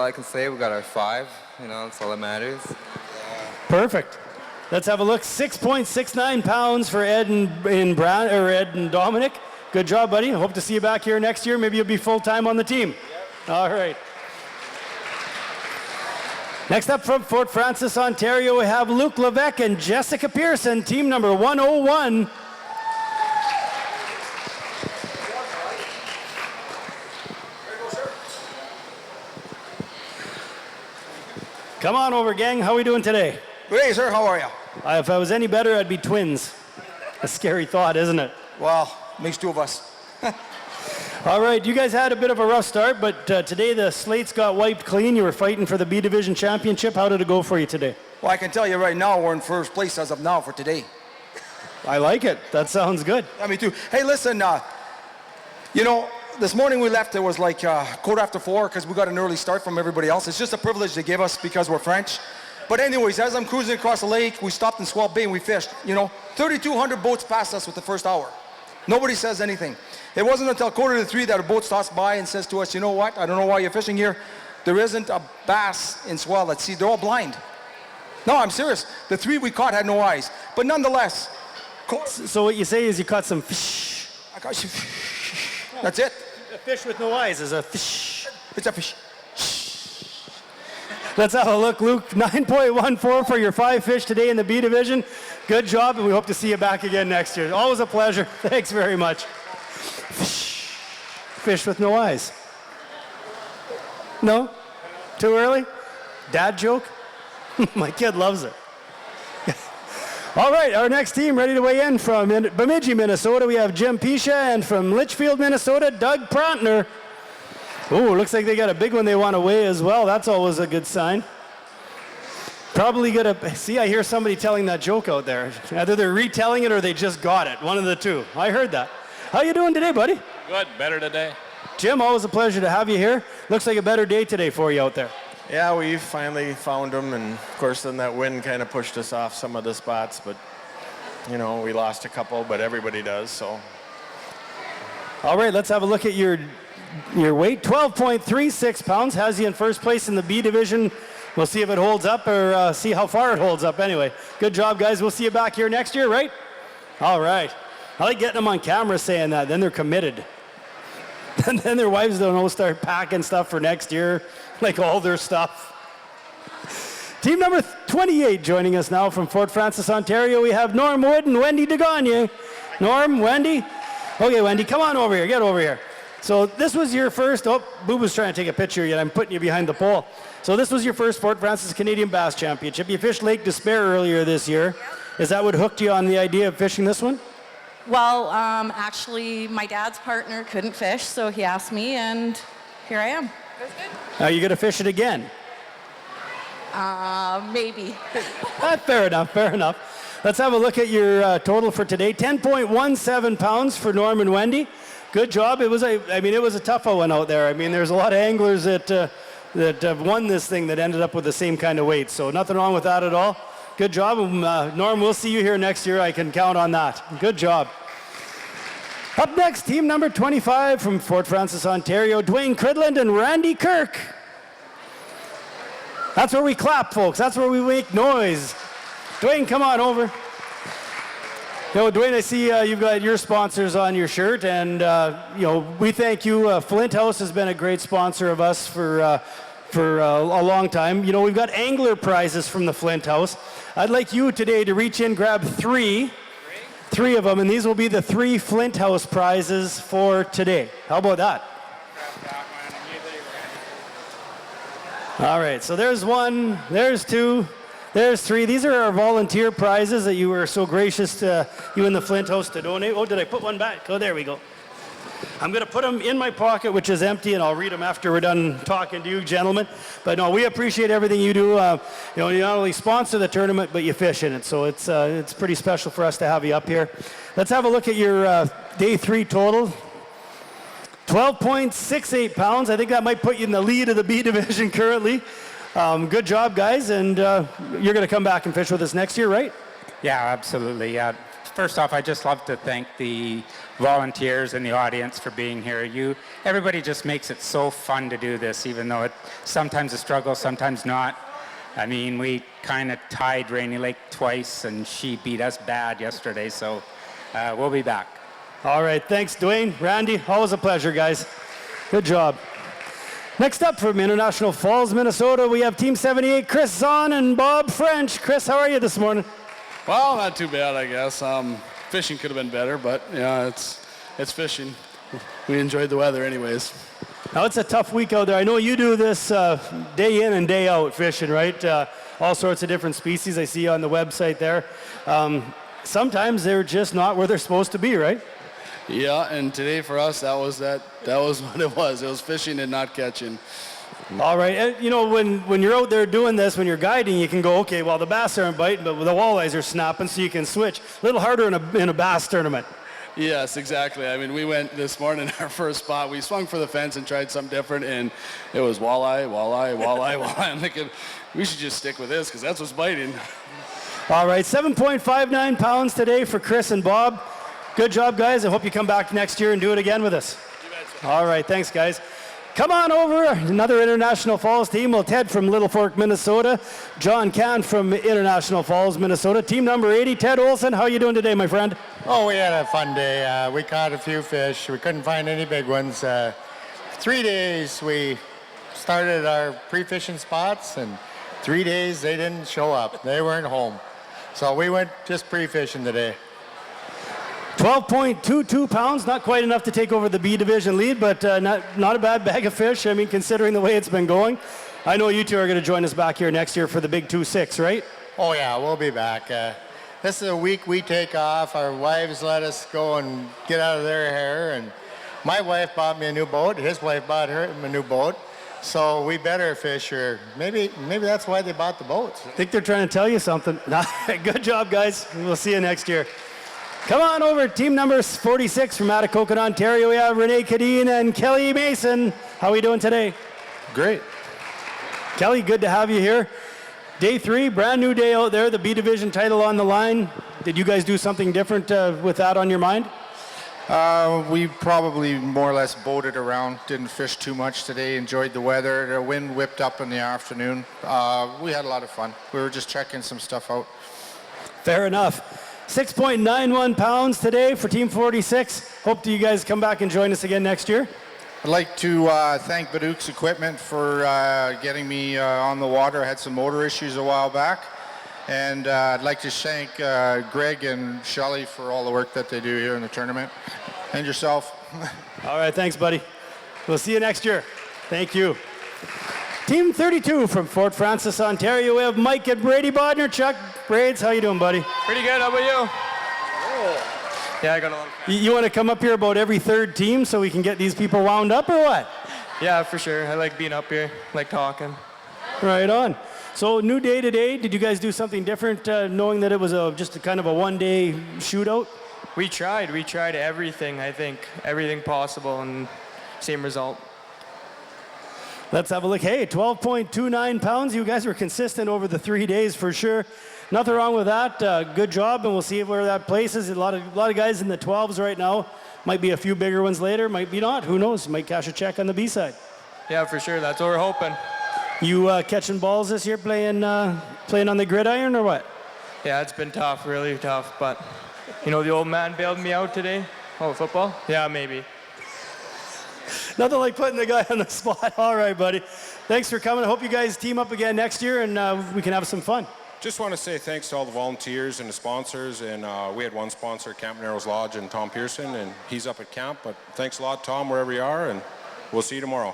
I can say. We got our 5. That's all that matters. Perfect. Let's have a look. 6.69 pounds for Ed and Dominic. Good job, buddy. Hope to see you back here next year. Maybe you'll be full-time on the team. Yep. All right. Next up from Fort Frances, Ontario, we have Luke Levesque and Jessica Pearson, team number 101. Come on over, gang. How are we doing today? Good day, sir. How are you? If I was any better, I'd be twins. A scary thought, isn't it? Well, makes 2 of us. All right, you guys had a bit of a rough start, but today the slates got wiped clean. You were fighting for the B Division Championship. How did it go for you today? Well, I can tell you right now, we're in first place as of now for today. I like it. That sounds good. Yeah, me too. Hey, listen, this morning we left, it was like 4:15 because we got an early start from everybody else. It's just a privilege they give us because we're French. But anyways, as I'm cruising across the lake, we stopped in Swell Bay and we fished. 3,200 boats passed us with the first hour. Nobody says anything. It wasn't until 2:45 that a boat stops by and says to us, you know what, I don't know why you're fishing here. There isn't a bass in Swell at sea. They're all blind. No, I'm serious. The 3 we caught had no eyes. But nonetheless. So what you say is you caught some fish. I caught some fish. That's it. A fish with no eyes is a fish. It's a fish. Let's have a look, Luke. 9.14 for your 5 fish today in the B Division. Good job, and we hope to see you back again next year. Always a pleasure. Thanks very much. Fish with no eyes. No? Too early? Dad joke? My kid loves it. All right, our next team ready to weigh in from Bemidji, Minnesota. We have Jim Pisha, and from Litchfield, Minnesota, Doug Prontner. Oh, looks like they got a big one they want to weigh as well. That's always a good sign. Probably gonna see. I hear somebody telling that joke out there. Either they're retelling it or they just got it. One of the two. I heard that. How you doing today, buddy? Good. Better today. Jim, always a pleasure to have you here. Looks like a better day today for you out there. Yeah, we finally found them, and of course then that wind kind of pushed us off some of the spots, but we lost a couple, but everybody does, so. All right, let's have a look at your weight. 12.36 pounds has you in first place in the B Division. We'll see if it holds up or see how far it holds up anyway. Good job, guys. We'll see you back here next year, right? All right. I like getting them on camera saying that. Then they're committed. And then their wives don't start packing stuff for next year, like all their stuff. Team number 28 joining us now from Fort Frances, Ontario. We have Norm Wood and Wendy DeGagne. Norm, Wendy. Okay, Wendy, come on over here. Get over here. So this was your first, Boo was trying to take a picture yet. I'm putting you behind the pole. So this was your first Fort Frances Canadian Bass Championship. You fished Lake Despair earlier this year. Yep. Is that what hooked you on the idea of fishing this one? Well, actually, my dad's partner couldn't fish, so he asked me, and here I am. It was good. Are you going to fish it again? Maybe. Fair enough, fair enough. Let's have a look at your total for today. 10.17 pounds for Norm and Wendy. Good job. It was a tough one out there. There's a lot of anglers that have won this thing that ended up with the same kind of weight. So nothing wrong with that at all. Good job. Norm, we'll see you here next year. I can count on that. Good job. Up next, team number 25 from Fort Frances, Ontario, Dwayne Cridland and Randy Kirk. That's where we clap, folks. That's where we make noise. Dwayne, come on over. Dwayne, I see you've got your sponsors on your shirt, and we thank you. Flint House has been a great sponsor of us for a long time. We've got angler prizes from the Flint House. I'd like you today to reach in, grab three of them, and these will be the 3 Flint House prizes for today. How about that? All right, so there's 1, there's 2, there's 3. These are our volunteer prizes that you were so gracious to you and the Flint House to donate. Oh, did I put one back? Oh, there we go. I'm going to put them in my pocket, which is empty, and I'll read them after we're done talking to you, gentlemen. But no, we appreciate everything you do. You not only sponsor the tournament, but you fish in it. So it's pretty special for us to have you up here. Let's have a look at your day 3 total. 12.68 pounds. I think that might put you in the lead of the B Division currently. Good job, guys, and you're going to come back and fish with us next year, right? Yeah, absolutely. Yeah, First off, I'd just love to thank the volunteers and the audience for being here. Everybody just makes it so fun to do this, even though it's sometimes a struggle, sometimes not. I mean, we kind of tied Rainy Lake twice, and she beat us bad yesterday, so we'll be back. All right, thanks, Dwayne. Randy, always a pleasure, guys. Good job. Next up from International Falls, Minnesota, we have Team 78, Chris Zahn and Bob French. Chris, how are you this morning? Well, not too bad, I guess. Fishing could have been better, but yeah, it's fishing. We enjoyed the weather anyways. Now, it's a tough week out there. I know you do this day in and day out fishing, right? All sorts of different species I see on the website there. Sometimes they're just not where they're supposed to be, right? Yeah, and today for us, that was what it was. It was fishing and not catching. All right. And, you know, when you're out there doing this, when you're guiding, you can go, okay, well, the bass aren't biting, but the walleyes are snapping, so you can switch. A little harder in a bass tournament. Yes, exactly. I mean, we went this morning, our first spot, we swung for the fence and tried something different, and it was walleye, walleye, walleye, walleye. I'm thinking, we should just stick with this, because that's what's biting. All right, 7.59 pounds today for Chris and Bob. Good job, guys. I hope you come back next year and do it again with us. All right, thanks, guys. Come on over, another International Falls team. Well, Ted from Little Fork, Minnesota. John Can from International Falls, Minnesota. Team number 80, Ted Olson. How are you doing today, my friend? Oh, we had a fun day. We caught a few fish. We couldn't find any big ones. 3 days we started our pre-fishing spots, and 3 days they didn't show up. They weren't home. So we went just pre-fishing today. 12.22 pounds, not quite enough to take over the B division lead, but not a bad bag of fish. I mean, considering the way it's been going. I know you two are going to join us back here next year for the big 2-6, right? Oh yeah, we'll be back. This is a week we take off. Our wives let us go and get out of their hair, and my wife bought me a new boat. His wife bought him a new boat. So we better fish, or maybe that's why they bought the boats. I think they're trying to tell you something. Good job, guys. We'll see you next year. Come on over, team number 46 from Atikokan, Ontario. We have Renee Cadine and Kelly Mason. How are we doing today? Great. Kelly, good to have you here. Day 3, brand new day out there, the B Division title on the line. Did you guys do something different with that on your mind? We probably more or less boated around, didn't fish too much today, enjoyed the weather. The wind whipped up in the afternoon. We had a lot of fun. We were just checking some stuff out. Fair enough. 6.91 pounds today for Team 46. Hope you guys come back and join us again next year. I'd like to thank Baduk's Equipment for getting me on the water. I had some motor issues a while back. And I'd like to thank Greg and Shelley for all the work that they do here in the tournament. And yourself. All right, thanks, buddy. We'll see you next year. Thank you. Team 32 from Fort Francis, Ontario. We have Mike and Brady Bodner. Chuck, Braids, how you doing, buddy? Pretty good. How about you? Oh. Yeah, I got a lot of fun. You want to come up here about every third team so we can get these people wound up, or what? Yeah, for sure. I like being up here, like talking. Right on. So new day today. Did you guys do something different, knowing that it was just a kind of a one-day shootout? We tried everything, I think. Everything possible, and same result. Let's have a look. Hey, 12.29 pounds. You guys were consistent over the 3 days for sure. Nothing wrong with that. Good job, and we'll see where that places. A lot of guys in the 12s right now. Might be a few bigger ones later. Might be not. Who knows? Might cash a check on the B side. Yeah, for sure. That's what we're hoping. You catching balls this year, playing on the gridiron, or what? Yeah, it's been tough, really tough. But you know, the old man bailed me out today. Oh, football? Yeah, maybe. Nothing like putting the guy on the spot. All right, buddy. Thanks for coming. I hope you guys team up again next year and we can have some fun. Just want to say thanks to all the volunteers and the sponsors. And we had one sponsor, Camp Narrows Lodge, and Tom Pearson, and he's up at camp. But thanks a lot, Tom, wherever you are, and we'll see you tomorrow.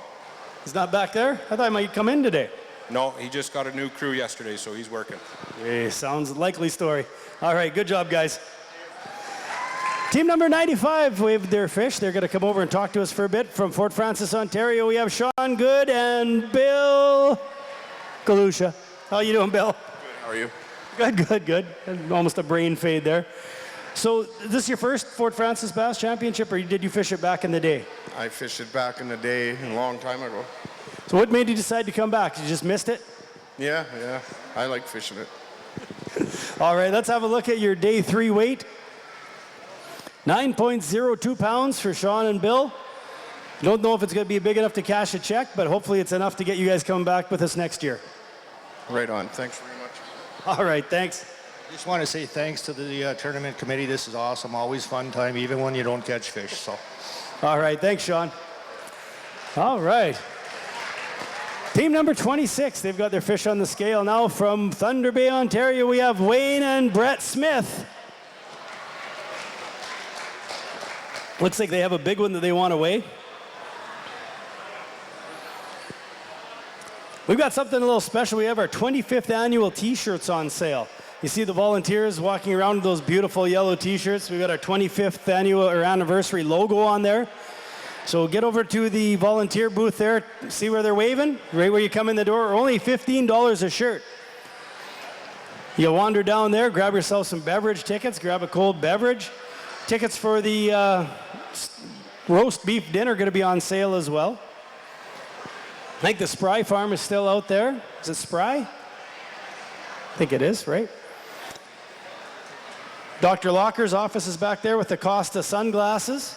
He's not back there? I thought he might come in today. No, he just got a new crew yesterday, so he's working. Hey, sounds likely story. All right, good job, guys. Team number 95 waved their fish. They're going to come over and talk to us for a bit. From Fort Francis, Ontario, we have Sean Good and Bill Galusha. How you doing, Bill? Good, how are you? Good. Almost a brain fade there. So, is this your first Fort Francis Bass Championship, or did you fish it back in the day? I fished it back in the day, a long time ago. So what made you decide to come back? You just missed it? Yeah. I like fishing it. All right, let's have a look at your day 3 weight. 9.02 pounds for Sean and Bill. Don't know if it's going to be big enough to cash a check, but hopefully it's enough to get you guys coming back with us next year. Right on. Thanks very much. All right, thanks. Just want to say thanks to the tournament committee. This is awesome. Always fun time, even when you don't catch fish. So, all right, thanks, Sean. All right. Team number 26, they've got their fish on the scale now. From Thunder Bay, Ontario, we have Wayne and Brett Smith. Looks like they have a big one that they want to weigh. We've got something a little special. We have our 25th annual t-shirts on sale. You see the volunteers walking around with those beautiful yellow t-shirts. We've got our 25th annual or anniversary logo on there. So get over to the volunteer booth there, see where they're waving, right where you come in the door. Only $15 a shirt. You wander down there, grab yourself some beverage tickets, grab a cold beverage. Tickets for the roast beef dinner are going to be on sale as well. I think the Spry Farm is still out there. Is it Spry? I think it is, right? Dr. Locker's office is back there with the Costa sunglasses.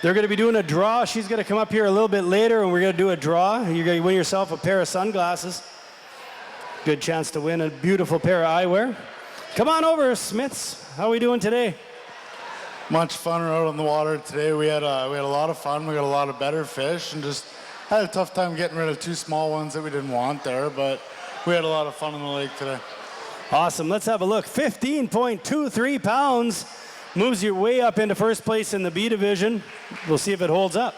They're going to be doing a draw. She's going to come up here a little bit later, and we're going to do a draw. You're going to win yourself a pair of sunglasses. Good chance to win a beautiful pair of eyewear. Come on over, Smiths. How are we doing today? Much fun out on the water today. We had a lot of fun. We got a lot of better fish, and just had a tough time getting rid of two small ones that we didn't want there, but we had a lot of fun on the lake today. Awesome. Let's have a look. 15.23 pounds. Moves you way up into first place in the B division. We'll see if it holds up.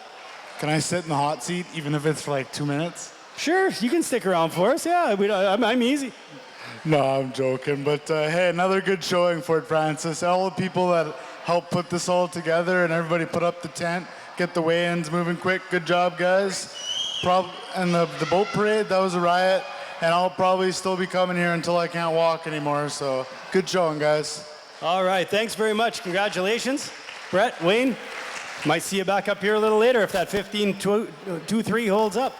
Can I sit in the hot seat, even if it's for like 2 minutes? Sure, you can stick around for us. Yeah, I'm easy. No, I'm joking. But hey, another good showing, Fort Francis. All the people that helped put this all together and everybody put up the tent, get the weigh-ins moving quick. Good job, guys. And the boat parade, that was a riot. And I'll probably still be coming here until I can't walk anymore. So good showing, guys. All right, thanks very much. Congratulations. Brett, Wayne, might see you back up here a little later if that 15.23 holds up.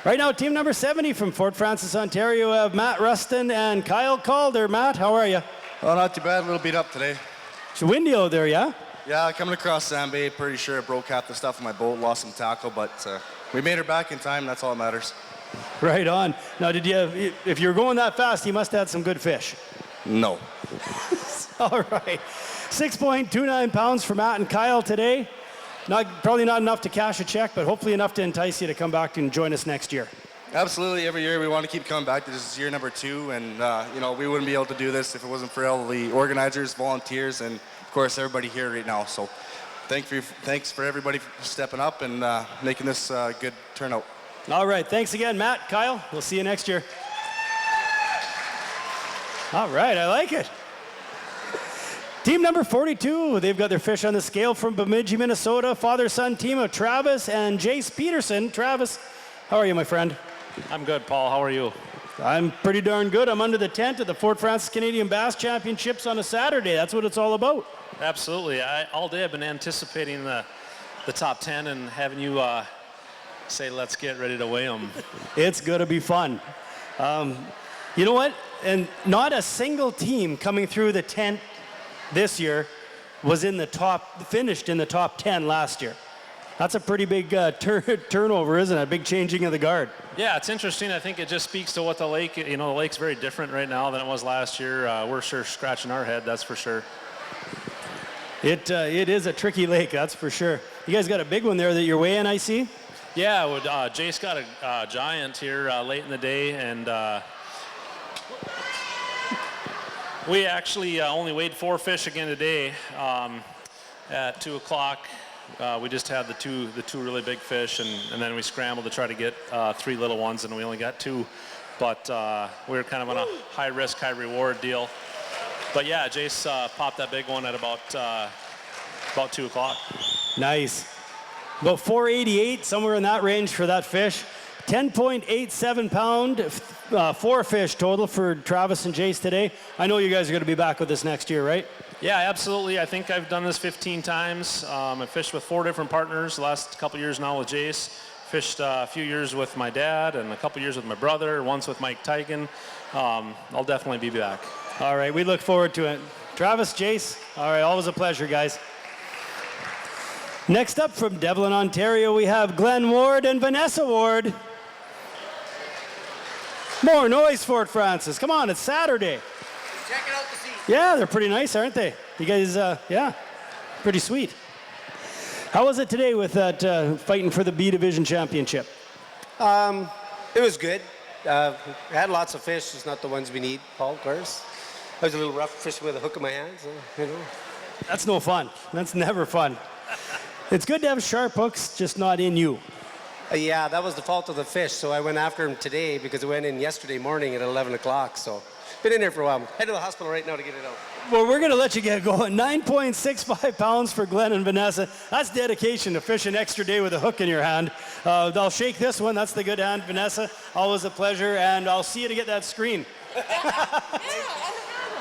Right now, team number 70 from Fort Francis, Ontario, we have Matt Rustin and Kyle Calder. Matt, how are you? Oh, not too bad. A little beat up today. It's windy out there, yeah? Yeah, coming across Sand Bay, pretty sure I broke half the stuff in my boat, lost some tackle, but we made her back in time. That's all that matters. Right on. Now, if you were going that fast, you must have had some good fish. No. All right. 6.29 pounds for Matt and Kyle today. Probably not enough to cash a check, but hopefully enough to entice you to come back and join us next year. Absolutely. Every year we want to keep coming back. This is year number 2, and we wouldn't be able to do this if it wasn't for all the organizers, volunteers, and of course everybody here right now. So thanks for everybody for stepping up and making this a good turnout. All right. Thanks again, Matt, Kyle. We'll see you next year. All right. I like it. Team number 42, they've got their fish on the scale from Bemidji, Minnesota. Father-son team of Travis and Jace Peterson. Travis, how are you, my friend? I'm good, Paul. How are you? I'm pretty darn good. I'm under the tent at the Fort Francis Canadian Bass Championships on a Saturday. That's what it's all about. Absolutely. All day I've been anticipating the top 10 and having you say, let's get ready to weigh them. It's going to be fun. You know what? And not a single team coming through the tent this year was finished in the top 10 last year. That's a pretty big turnover, isn't it? A big changing of the guard. Yeah, it's interesting. I think it just speaks to what the lake, the lake's very different right now than it was last year. We're sure scratching our head, that's for sure. It is a tricky lake, that's for sure. You guys got a big one there that you're weighing, I see? Yeah, Jace got a giant here late in the day, and we actually only weighed 4 fish again today at 2 o'clock. We just had the two really big fish, and then we scrambled to try to get 3 little ones, and we only got 2. But we were kind of on a high risk, high reward deal. But yeah, Jace popped that big one at about 2 o'clock. Nice. About 488, somewhere in that range for that fish. 10.87 pound, 4 fish total for Travis and Jace today. I know you guys are going to be back with us next year, right? Yeah, absolutely. I think I've done this 15 times. I fished with 4 different partners the last couple years now with Jace. Fished a few years with my dad and a couple years with my brother, once with Mike Tigan. I'll definitely be back. All right, we look forward to it. Travis, Jace, all right, always a pleasure, guys. Next up from Devlin, Ontario, we have Glenn Ward and Vanessa Ward. More noise, Fort Francis. Come on, it's Saturday. Check it out to see. Yeah, they're pretty nice, aren't they? You guys, yeah, pretty sweet. How was it today with that fighting for the B Division Championship? It was good. We had lots of fish, just not the ones we need, Paul, of course. I was a little rough fishing with a hook in my hand, so, you know. That's no fun. That's never fun. It's good to have sharp hooks, just not in you. Yeah, that was the fault of the fish, so I went after him today because it went in yesterday morning at 11 o'clock, so been in there for a while. Head to the hospital right now to get it out. Well, we're going to let you get going. 9.65 pounds for Glenn and Vanessa. That's dedication to fish an extra day with a hook in your hand. I'll shake this one. That's the good hand, Vanessa. Always a pleasure, and I'll see you to get that screen.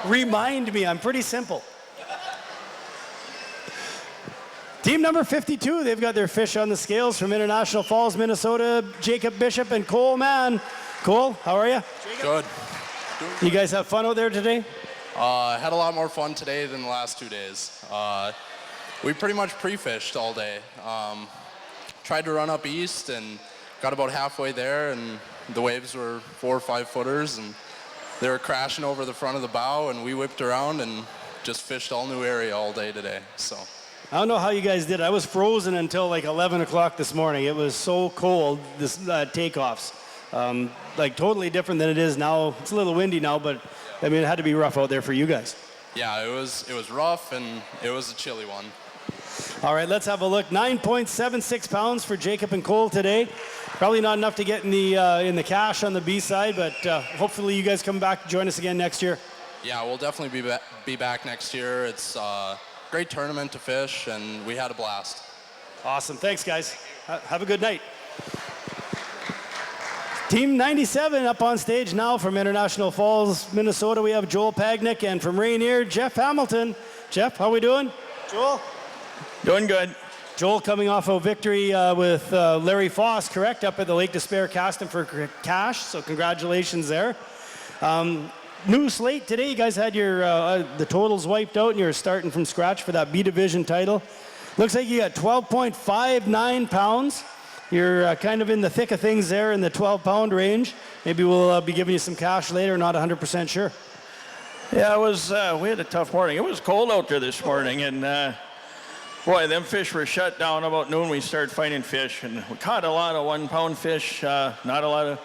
Remind me, I'm pretty simple. Team number 52, they've got their fish on the scales from International Falls, Minnesota, Jacob Bishop and Cole Mann. Cole, how are you? Good. You guys have fun out there today? Had a lot more fun today than the last 2 days. We pretty much pre-fished all day. Tried to run up east and got about halfway there, and the waves were 4 or 5 footers, and they were crashing over the front of the bow, and we whipped around and just fished all new area all day today. So. I don't know how you guys did. I was frozen until like 11 o'clock this morning. It was so cold, this takeoffs. Like totally different than it is now. It's a little windy now, but I mean, it had to be rough out there for you guys. Yeah, it was rough, and it was a chilly one. All right, let's have a look. 9.76 pounds for Jacob and Cole today. Probably not enough to get in the cash on the B side, but hopefully you guys come back to join us again next year. Yeah, we'll definitely be back next year. It's a great tournament to fish, and we had a blast. Awesome. Thanks, guys. Have a good night. Team 97 up on stage now from International Falls, Minnesota. We have Joel Pagnick, and from Rainier, Jeff Hamilton. Jeff, how we doing? Joel? Doing good. Joel coming off a victory with Larry Foss, correct, up at the Lake Despair casting for cash, so congratulations there. New slate today. You guys had your the totals wiped out, and you're starting from scratch for that B Division title. Looks like you got 12.59 pounds. You're kind of in the thick of things there in the 12-pound range. Maybe we'll be giving you some cash later. Not 100% sure. Yeah, it was. We had a tough morning. It was cold out there this morning, and boy, them fish were shut down about noon. We started finding fish, and we caught a lot of 1-pound fish. Not a lot of.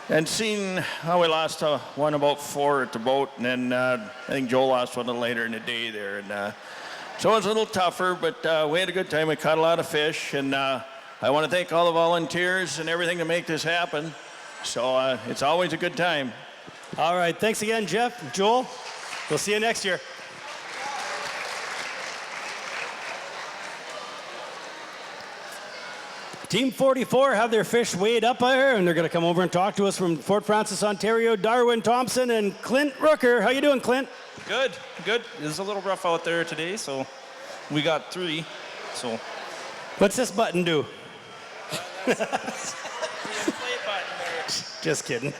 And seeing how we lost one about 4 at the boat, and then I think Joel lost one a little later in the day there. And so it was a little tougher, but we had a good time. We caught a lot of fish, and I want to thank all the volunteers and everything to make this happen. So it's always a good time. All right, thanks again, Jeff. Joel, we'll see you next year. Team 44 have their fish weighed up there, and they're going to come over and talk to us from Fort Francis, Ontario. Darwin Thompson and Clint Rooker. How you doing, Clint? Good, good. It's a little rough out there today, so we got 3. So, what's this button do? Just kidding.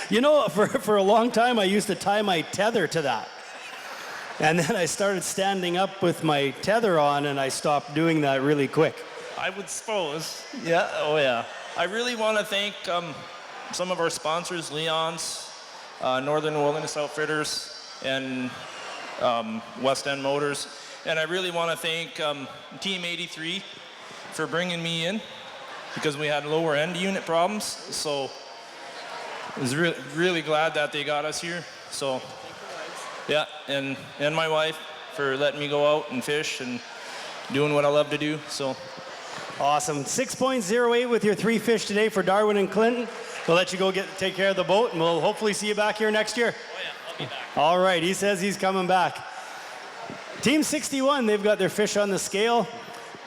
You know, for a long time, I used to tie my tether to that. And then I started standing up with my tether on, and I stopped doing that really quick. I would suppose. Yeah, oh yeah. I really want to thank some of our sponsors, Leon's, Northern Wilderness Outfitters, and West End Motors. And I really want to thank Team 83 for bringing me in, because we had lower end unit problems. So I was really glad that they got us here. So yeah, and my wife for letting me go out and fish and doing what I love to do. So awesome. 6.08 with your 3 fish today for Darwin and Clinton. We'll let you go take care of the boat, and we'll hopefully see you back here next year. Oh yeah, I'll be back. All right, he says he's coming back. Team 61, they've got their fish on the scale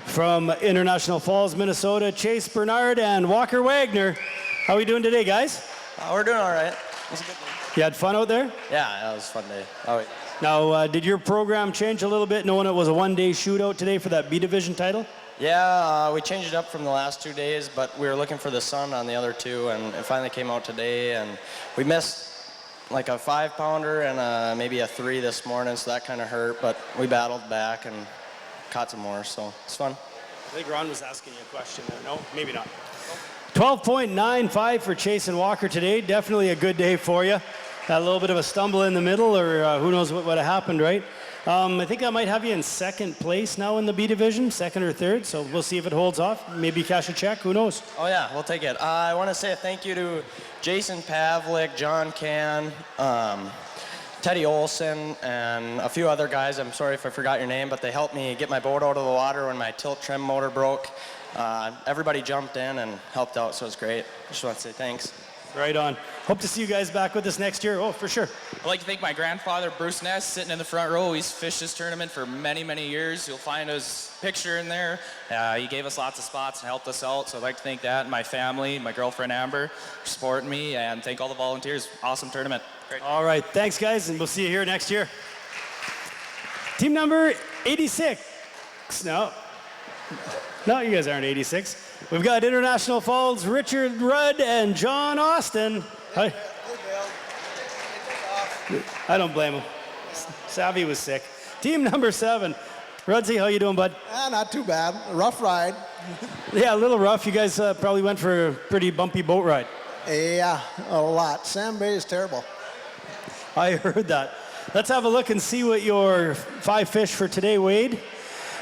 from International Falls, Minnesota. Chase Bernard and Walker Wagner. How are we doing today, guys? We're doing all right. It was a good day. You had fun out there? Yeah, it was a fun day. All right. Now, did your program change a little bit, knowing it was a one-day shootout today for that B Division title? Yeah, we changed it up from the last 2 days, but we were looking for the sun on the other 2, and it finally came out today, and we missed like a 5-pounder and maybe a 3 this morning, so that kind of hurt, but we battled back and caught some more, so it's fun. I think Ron was asking you a question there. No, maybe not. 12.95 for Chase Walker today. Definitely a good day for you. Had a little bit of a stumble in the middle, or who knows what would have happened, right? I think I might have you in second place now in the B division, second or third. So we'll see if it holds off. Maybe cash a check. Who knows? Oh yeah, we'll take it. I want to say a thank you to Jason Pavlik, John Can, Teddy Olson, and a few other guys. I'm sorry if I forgot your name, but they helped me get my boat out of the water when my tilt trim motor broke. Everybody jumped in and helped out, so it was great. Just want to say thanks. Right on. Hope to see you guys back with us next year. Oh, for sure. I'd like to thank my grandfather, Bruce Ness, sitting in the front row. He's fished this tournament for many, many years. You'll find his picture in there. He gave us lots of spots and helped us out, so I'd like to thank that, and my family, my girlfriend Amber, for supporting me, and thank all the volunteers. Awesome tournament. Great. All right. Thanks, guys, and we'll see you here next year. Team number 86. No, you guys aren't 86. We've got International Falls, Richard Rudd and John Austin. I don't blame him. Savvy was sick. Team number 7. Rudsy, how you doing, bud? Not too bad. A rough ride. Yeah, a little rough. You guys probably went for a pretty bumpy boat ride. Yeah, a lot. Sam Bay is terrible. I heard that. Let's have a look and see what your 5 fish for today weighed.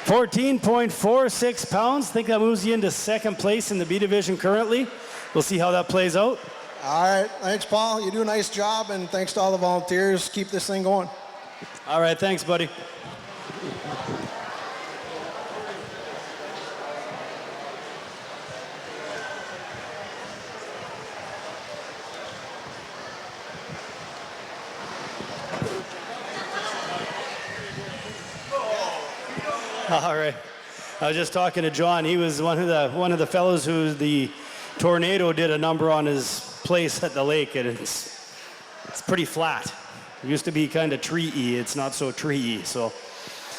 14.46 pounds. I think that moves you into second place in the B division currently. We'll see how that plays out. All right. Thanks, Paul. You do a nice job, and thanks to all the volunteers. Keep this thing going. All right. Thanks, buddy. All right. I was just talking to John. He was one of the fellows who the tornado did a number on his place at the lake, and it's pretty flat. It used to be kind of tree-y. It's not so tree-y. So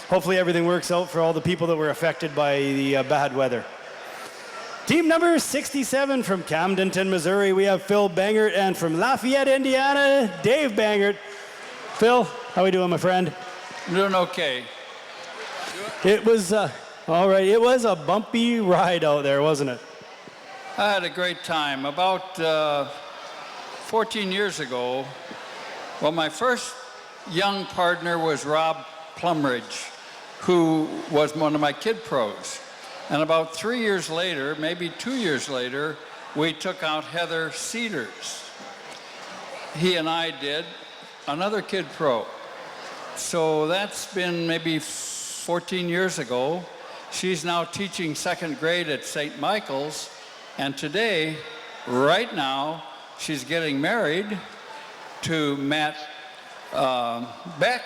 hopefully everything works out for all the people that were affected by the bad weather. Team number 67 from Camdenton, Missouri, we have Phil Bangert, and from Lafayette, Indiana, Dave Bangert. Phil, how we doing, my friend? Doing okay. It was, all right, it was a bumpy ride out there, wasn't it? I had a great time. About 14 years ago, well, my first young partner was Rob Plumridge, who was one of my kid pros. And about 3 years later, maybe 2 years later, we took out Heather Cedars. He and I did another kid pro. So that's been maybe 14 years ago. She's now teaching second grade at St. Michael's, and today, right now, she's getting married to Matt Beck,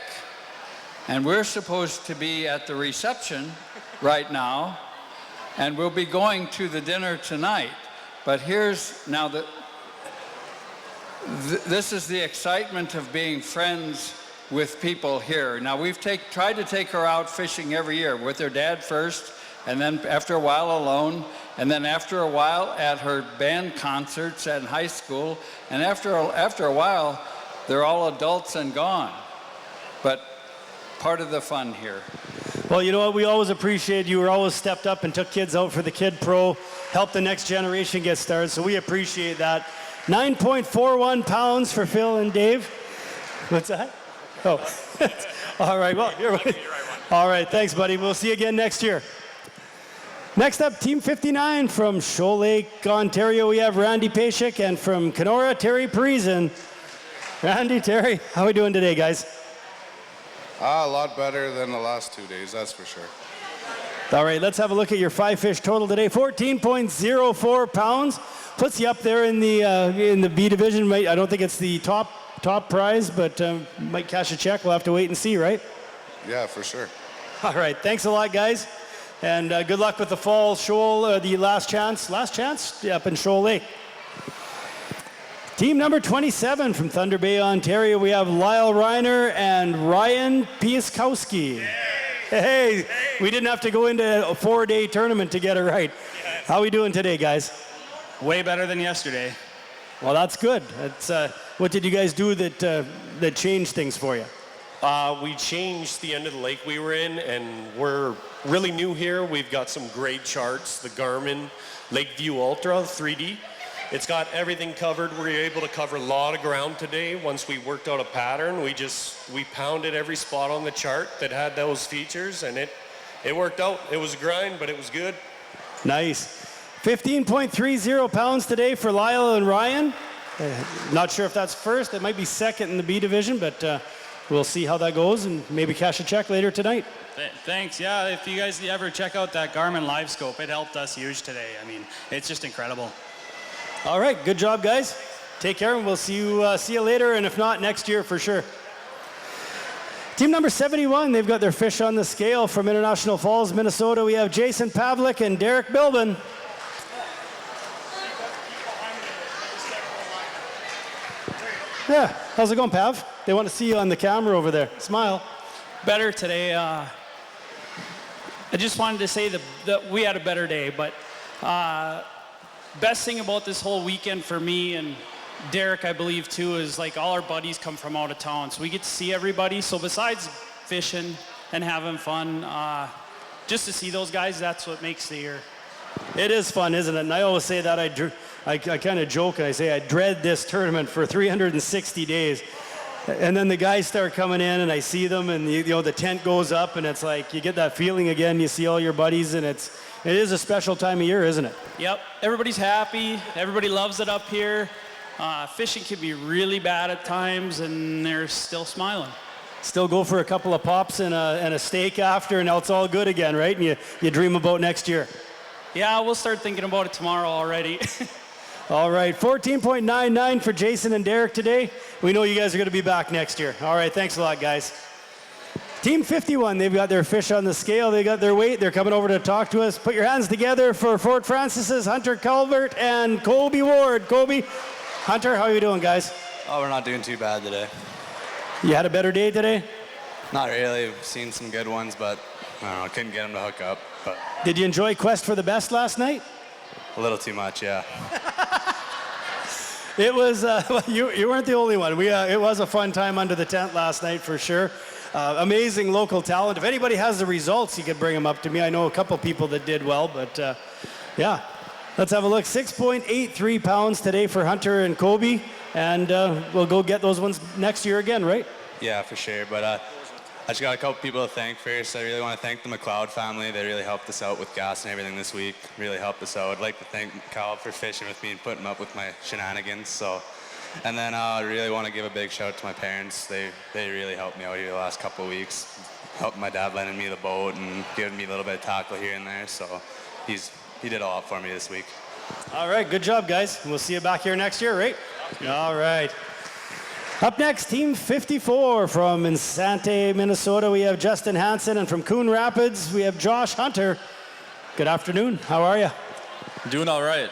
and we're supposed to be at the reception right now, and we'll be going to the dinner tonight. But here's now this is the excitement of being friends with people here. Now we've tried to take her out fishing every year with her dad first, and then after a while alone, and then after a while at her band concerts at high school, and after a while, they're all adults and gone. But part of the fun here. Well, you know what? We always appreciate you. Were always stepped up and took kids out for the Kid Pro, helped the next generation get started, so we appreciate that. 9.41 pounds for Phil and Dave. What's that? Oh, all right. Well, you're right. All right. Thanks, buddy. We'll see you again next year. Next up, Team 59 from Shoal Lake, Ontario. We have Randy Pashik, and from Kenora, Terry Parisen. Randy, Terry, how are we doing today, guys? A lot better than the last 2 days, that's for sure. All right, let's have a look at your 5 fish total today. 14.04 pounds. Puts you up there in the B division. I don't think it's the top prize, but might cash a check. We'll have to wait and see, right? Yeah, for sure. All right, thanks a lot, guys. And good luck with the fall shoal, the last chance up in Shoal Lake. Team number 27 from Thunder Bay, Ontario, we have Lyle Reiner and Ryan Piaskowski. Hey, we didn't have to go into a 4-day tournament to get it right. How are we doing today, guys? Way better than yesterday. Well, that's good. What did you guys do that changed things for you? We changed the end of the lake we were in, and we're really new here. We've got some great charts, the Garmin Lakeview Ultra 3D. It's got everything covered. We were able to cover a lot of ground today. Once we worked out a pattern, we pounded every spot on the chart that had those features, and it worked out. It was a grind, but it was good. Nice. 15.30 pounds today for Lyle and Ryan. Not sure if that's first. It might be second in the B division, but we'll see how that goes and maybe cash a check later tonight. Thanks. Yeah, if you guys ever check out that Garmin Live Scope, it helped us huge today. I mean, it's just incredible. All right, good job, guys. Take care, and we'll see you later, and if not, next year for sure. Team number 71, they've got their fish on the scale from International Falls, Minnesota. We have Jason Pavlik and Derek Bilbin. Yeah, how's it going, Pav? They want to see you on the camera over there. Smile. Better today. I just wanted to say that we had a better day, but best thing about this whole weekend for me and Derek, I believe too, is like all our buddies come from out of town, so we get to see everybody. So besides fishing and having fun, just to see those guys, that's what makes the year. It is fun, isn't it? And I always say that I kind of joke and I say I dread this tournament for 360 days. And then the guys start coming in and I see them and the tent goes up and it's like you get that feeling again. You see all your buddies and it is a special time of year, isn't it? Yep, everybody's happy. Everybody loves it up here. Fishing can be really bad at times and they're still smiling. Still go for a couple of pops and a steak after and now it's all good again, right? And you dream about next year. Yeah, we'll start thinking about it tomorrow already. All right, 14.99 for Jason and Derek today. We know you guys are going to be back next year. All right, thanks a lot, guys. Team 51, they've got their fish on the scale. They got their weight. They're coming over to talk to us. Put your hands together for Fort Francis's Hunter Calvert and Colby Ward. Colby, Hunter, how are you doing, guys? Oh, we're not doing too bad today. You had a better day today? Not really. We've seen some good ones, but I don't know, couldn't get them to hook up. But Did you enjoy Quest for the Best last night? a little too much, yeah. It was, you weren't the only one. It was a fun time under the tent last night for sure. Amazing local talent. If anybody has the results, you could bring them up to me. I know a couple people that did well, but yeah. Let's have a look. 6.83 pounds today for Hunter and Kobe, and we'll go get those ones next year again, right? Yeah, for sure. But I just got a couple people to thank first. I really want to thank the McLeod family. They really helped us out with gas and everything this week. Really helped us out. I'd like to thank Cal for fishing with me and putting up with my shenanigans. So, and then I really want to give a big shout out to my parents. They really helped me out here the last couple of weeks. Helped my dad lending me the boat and giving me a little bit of tackle here and there. So he did a lot for me this week. All right, good job, guys. We'll see you back here next year, right? All right. Up next, Team 54 from Insante, Minnesota. We have Justin Hansen, and from Coon Rapids, we have Josh Hunter. Good afternoon. How are you? Doing all right.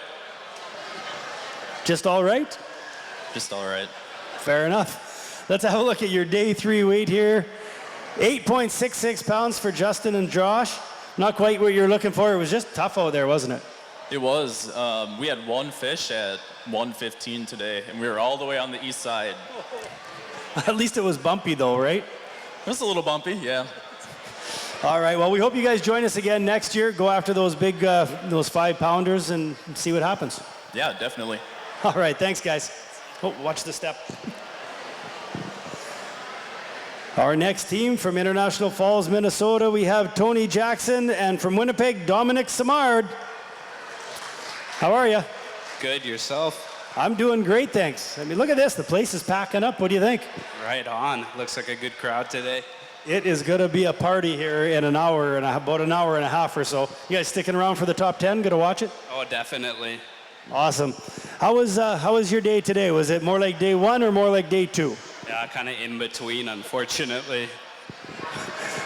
Just all right? Just all right. Fair enough. Let's have a look at your day 3 weight here. 8.66 pounds for Justin and Josh. Not quite what you're looking for. It was just tough out there, wasn't it? It was. We had one fish at 115 today, and we were all the way on the east side. At least it was bumpy, though, right? It was a little bumpy, yeah. All right. Well, we hope you guys join us again next year. Go after those big, those 5-pounders and see what happens. Yeah, definitely. All right. Thanks, guys. Oh, watch the step. Our next team from International Falls, Minnesota, we have Tony Jackson, and from Winnipeg, Dominic Samard. How are you? Good, yourself? I'm doing great, thanks. I mean, look at this. The place is packing up. What do you think? Right on. Looks like a good crowd today. It is going to be a party here in about an hour and a half or so. You guys sticking around for the top 10? Going to watch it? Oh, definitely. Awesome. How was your day today? Was it more like day 1 or more like day 2? Yeah, kind of in between, unfortunately.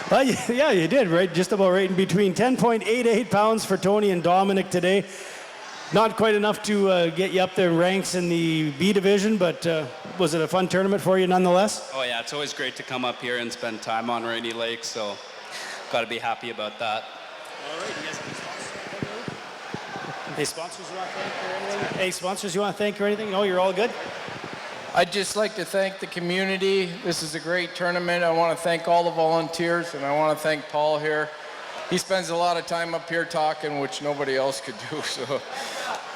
Well, yeah, you did, right? Just about right in between. 10.88 pounds for Tony and Dominic today. Not quite enough to get you up there in ranks in the B division, but was it a fun tournament for you nonetheless? Oh yeah, it's always great to come up here and spend time on Rainy Lake, so got to be happy about that. All right, you guys any sponsors you want to thank or anything? Any sponsors you want to thank or anything? No, you're all good? I'd just like to thank the community. This is a great tournament. I want to thank all the volunteers, and I want to thank Paul here. He spends a lot of time up here talking, which nobody else could do, so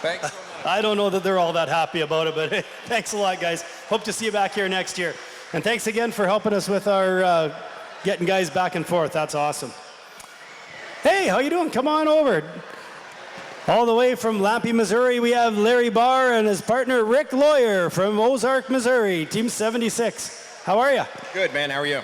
thanks so much. I don't know that they're all that happy about it, but hey, thanks a lot, guys. Hope to see you back here next year. And thanks again for helping us with our getting guys back and forth. That's awesome. Hey, how you doing? Come on over. All the way from Lampe, Missouri, we have Larry Barr and his partner Rick Lawyer from Ozark, Missouri, Team 76. How are you? Good, man. How are you?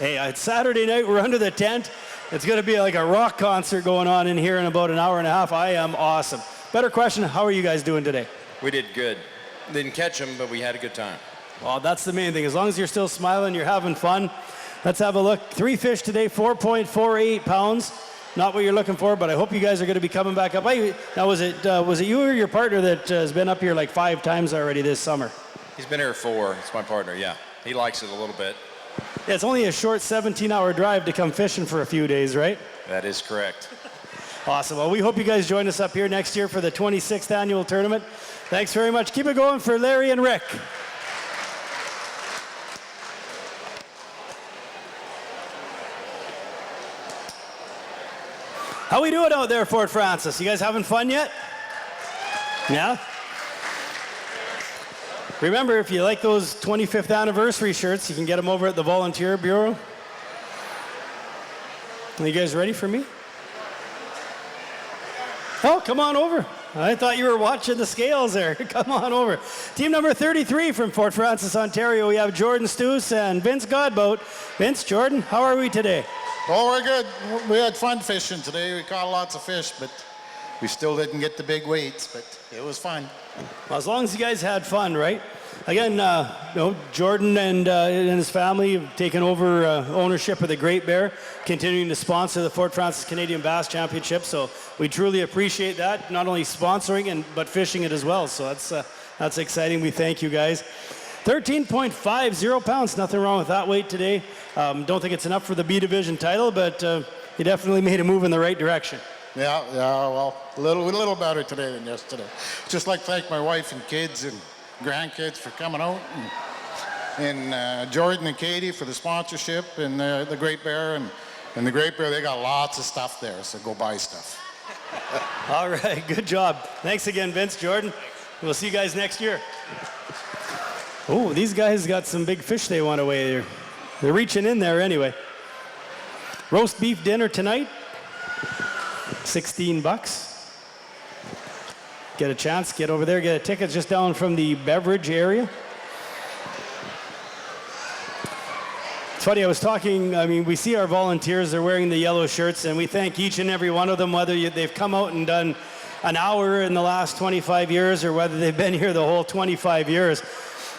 Hey, it's Saturday night. We're under the tent. It's going to be like a rock concert going on in here in about an hour and a half. I am awesome. Better question, how are you guys doing today? We did good. Didn't catch them, but we had a good time. Well, that's the main thing. As long as you're still smiling, you're having fun. Let's have a look. 3 fish today, 4.48 pounds. Not what you're looking for, but I hope you guys are going to be coming back up. Now, was it you or your partner that has been up here like 5 times already this summer? He's been here 4. It's my partner, yeah. He likes it a little bit. Yeah, it's only a short 17-hour drive to come fishing for a few days, right? That is correct. Awesome. Well, we hope you guys join us up here next year for the 26th annual tournament. Thanks very much. Keep it going for Larry and Rick. How we doing out there, Fort Francis? You guys having fun yet? Yeah? Remember, if you like those 25th anniversary shirts, you can get them over at the Volunteer Bureau. Are you guys ready for me? Oh, come on over. I thought you were watching the scales there. Come on over. Team number 33 from Fort Francis, Ontario. We have Jordan Stoos and Vince Godboat. Vince, Jordan, how are we today? Oh, we're good. We had fun fishing today. We caught lots of fish, but we still didn't get the big weights, but it was fun. Well, as long as you guys had fun, right? Again, Jordan and his family have taken over ownership of the Great Bear, continuing to sponsor the Fort Francis Canadian Bass Championship. So we truly appreciate that, not only sponsoring but fishing it as well. So that's exciting. We thank you guys. 13.50 pounds, nothing wrong with that weight today. Don't think it's enough for the B Division title, but you definitely made a move in the right direction. Yeah, well, a little better today than yesterday. Just like to thank my wife and kids and grandkids for coming out, and Jordan and Katie for the sponsorship, and the Great Bear, and the Great Bear, they got lots of stuff there, so go buy stuff. All right, good job. Thanks again, Vince, Jordan. We'll see you guys next year. Oh, these guys got some big fish they want to weigh there. They're reaching in there anyway. Roast beef dinner tonight, $16. Get a chance, get over there, get a ticket just down from the beverage area. It's funny, I was talking, we see our volunteers, they're wearing the yellow shirts, and we thank each and every one of them, whether they've come out and done an hour in the last 25 years or whether they've been here the whole 25 years.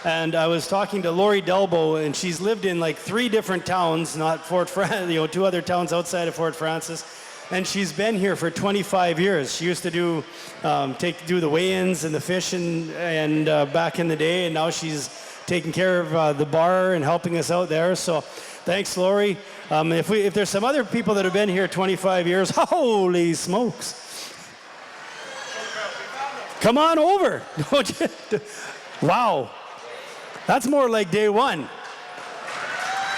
And I was talking to Lori Delbo, and she's lived in like 3 different towns, not Fort Francis, 2 other towns outside of Fort Francis. And she's been here for 25 years. She used to do the weigh-ins and the fishing and back in the day, and now she's taking care of the bar and helping us out there. So thanks, Lori. If there's some other people that have been here 25 years, holy smokes. Come on over. Wow. That's more like day 1.